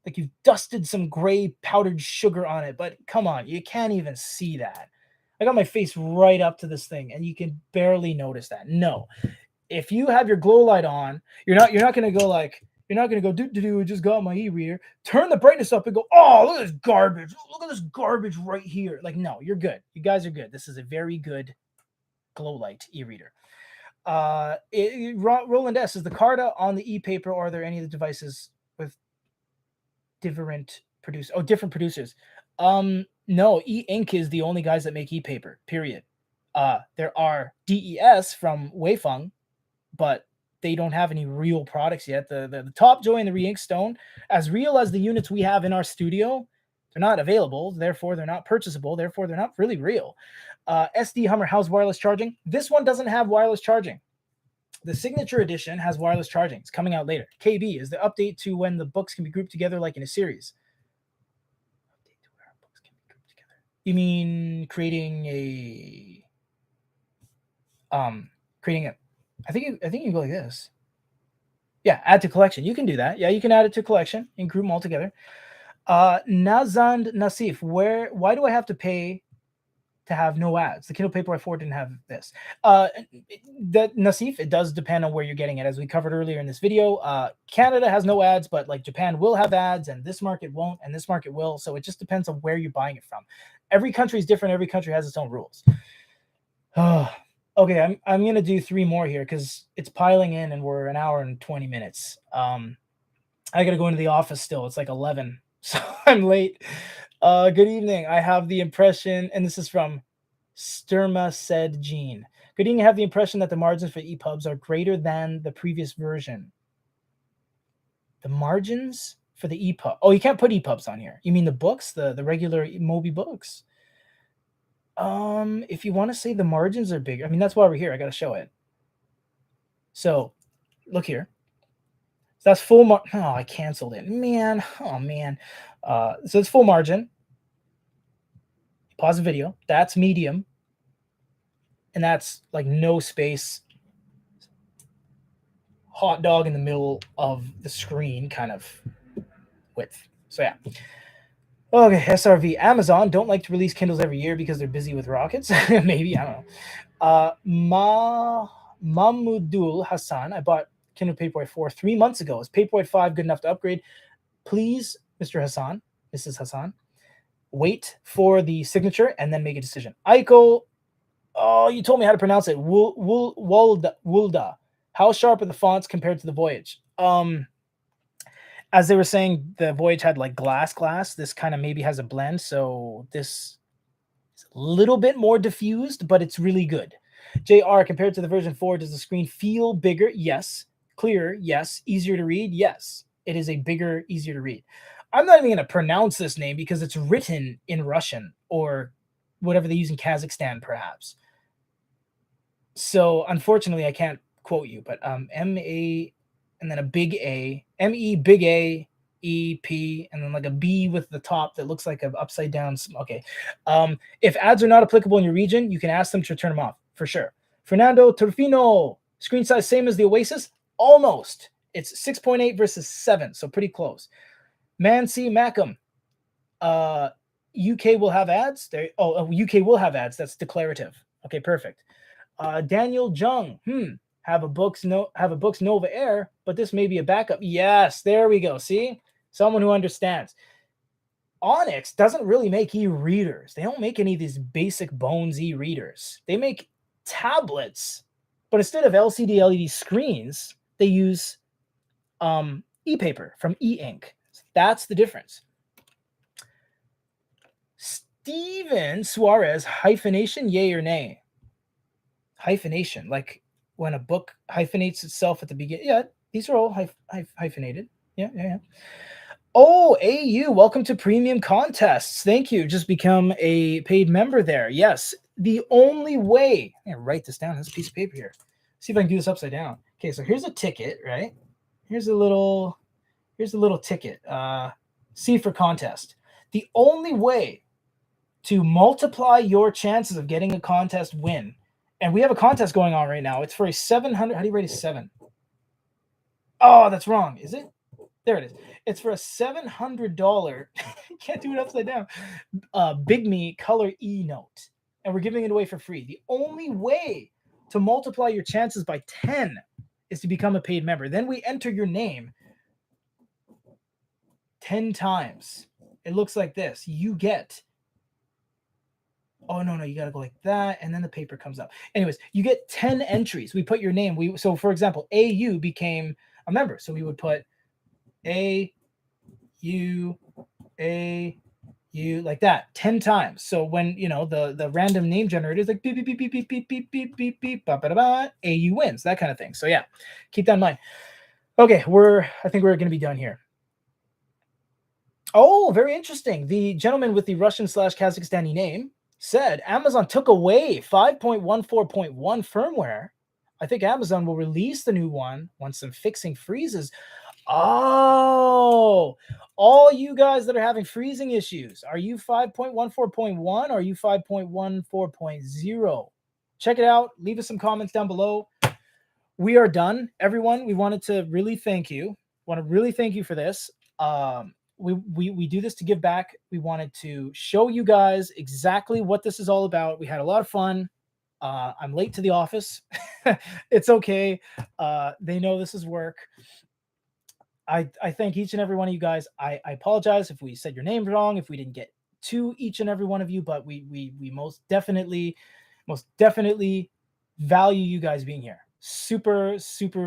Speaker 1: Like you've dusted some gray powdered sugar on it, but come on, you can't even see that. I got my face right up to this thing, and you can barely notice that. No. If you have your glow light on, you're not going to go like, you're not going to go, I just got my e-reader. Turn the brightness up and go, oh, look at this garbage. Look at this garbage right here. Like, no, you're good. You guys are good. This is a very good glow light e-reader. Roland S, is the Carta on the e-paper, or are there any of the devices with different producers? No, e-ink is the only guys that make e-paper, period. There are DES from Weifeng, but they don't have any real products yet. The Top Joy and the Re-Ink Stone, as real as the units we have in our studio, they're not available. Therefore, they're not purchasable. Therefore, they're not really real. SD Hummer, how's wireless charging? This one doesn't have wireless charging. The Signature Edition has wireless charging. It's coming out later. KB, is the update to when the books can be grouped together like in a series? Update to where our books can be grouped together. You mean creating a I think you go like this. Yeah, add to collection. You can do that. Yeah, you can add it to collection and group them all together. Nazand Nasif, why do I have to pay to have no ads? The Kindle Paperwhite 4 didn't have this. Nasif, it does depend on where you're getting it. As we covered earlier in this video, Canada has no ads, but like Japan will have ads, and this market won't, and this market will. So it just depends on where you're buying it from. Every country is different. Every country has its own rules. Okay, I'm gonna do 3 more here because it's piling in, and we're 1 hour and 20 minutes. I gotta go into the office still. It's like 11, so I'm late. Good evening. I have the impression, and this is from Sturma said Jean. Good evening. I have the impression that the margins for EPUBs are greater than the previous version. The margins for the EPUB. Oh, you can't put EPUBs on here. You mean the books, the regular Moby books? If you want to say the margins are bigger, I mean, that's why we're here. I got to show it. So look here. So that's full oh, I canceled it, man. Oh man. So it's full margin. Pause the video. That's medium. And that's like no space. Hot dog in the middle of the screen kind of width. So yeah. Okay, SRV. Amazon don't like to release Kindles every year because they're busy with rockets. Maybe, I don't know. Mahmudul Hassan, I bought Kindle Paperwhite 4 3 months ago. Is Paperwhite 5 good enough to upgrade? Please, Mr. Hassan, Mrs. Hassan, wait for the signature and then make a decision. Aiko, oh, you told me how to pronounce it. Wulda. How sharp are the fonts compared to the Voyage? As they were saying, the Voyage had like glass. This kind of maybe has a blend, so this is a little bit more diffused, but it's really good. JR, compared to the version 4, does the screen feel bigger? Yes. Clearer? Yes. Easier to read? Yes. It is a bigger, easier to read. I'm not even going to pronounce this name because it's written in Russian or whatever they use in Kazakhstan, perhaps. So unfortunately, I can't quote you, but M-A and then a big A, M-E big A, E-P, and then like a B with the top that looks like an upside down. Okay. If ads are not applicable in your region, you can ask them to turn them off for sure. Fernando Torfino, screen size same as the Oasis? Almost. It's 6.8 versus 7, so pretty close. Mancy Mackham, UK will have ads. UK will have ads. That's declarative. Okay, perfect. Daniel Jung, have a Books Nova Air, but this may be a backup. Yes, there we go. See, someone who understands. Onyx doesn't really make e-readers. They don't make any of these basic bones e-readers. They make tablets, but instead of LCD LED screens, they use e-paper from e-ink. That's the difference. Steven Suarez, hyphenation, yay or nay? Hyphenation, like when a book hyphenates itself at the beginning. Yeah, these are all hyphenated. Yeah. Oh, AU, welcome to Premium Contests. Thank you. Just become a paid member there. Yes, the only way. I'm gonna write this down. This piece of paper here. See if I can do this upside down. Okay, so here's a ticket, right? Here's a little ticket. C for contest. The only way to multiply your chances of getting a contest win, and we have a contest going on right now. It's for a 700. How do you rate a 7? Oh, that's wrong. Is it? There it is. It's for a $700. Can't do it upside down. Big Me Color E-Note. And we're giving it away for free. The only way to multiply your chances by 10 is to become a paid member. Then we enter your name 10 times. It looks like this. You get... Oh, no, you got to go like that, and then the paper comes up. Anyways, you get 10 entries. We put your name. So, for example, AU became a member. So we would put AU, like that 10 times. So when, the random name generator is like beep, beep, beep, beep, beep, beep, beep, beep, beep, beep, ba, ba, ba, ba, AU wins, that kind of thing. So yeah, keep that in mind. Okay, I think we're going to be done here. Oh, very interesting. The gentleman with the Russian/Kazakhstani name said Amazon took away 5.14.1 firmware. I think Amazon will release the new one once some fixing freezes. Oh, all you guys that are having freezing issues, are you 5.14.1 or are you 5.14.0? Check it out. Leave us some comments down below. We are done, everyone. We wanted to really thank you. For this. We do this to give back. We wanted to show you guys exactly what this is all about. We had a lot of fun. I'm late to the office. It's okay. They know this is work. I thank each and every one of you guys. I apologize if we said your name wrong, if we didn't get to each and every one of you, but we most definitely value you guys being here. Super,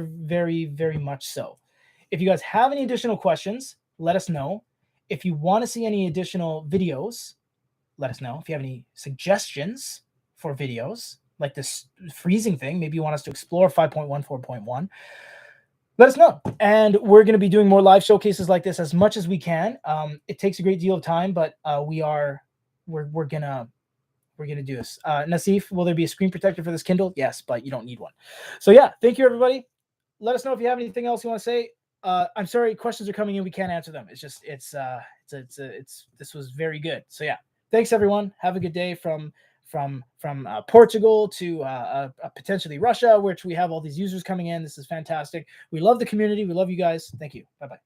Speaker 1: very, very much so. If you guys have any additional questions, let us know. If you want to see any additional videos, let us know. If you have any suggestions for videos, like this freezing thing, maybe you want us to explore 5.14.1, let us know. And we're going to be doing more live showcases like this as much as we can. It takes a great deal of time, but we're gonna do this. Nasif, will there be a screen protector for this Kindle? Yes, but you don't need one. So yeah, thank you everybody. Let us know if you have anything else you want to say. I'm sorry, questions are coming in. We can't answer them. It's just this was very good. So yeah, thanks everyone. Have a good day from Portugal to potentially Russia, which we have all these users coming in. This is fantastic. We love the community. We love you guys. Thank you. Bye-bye.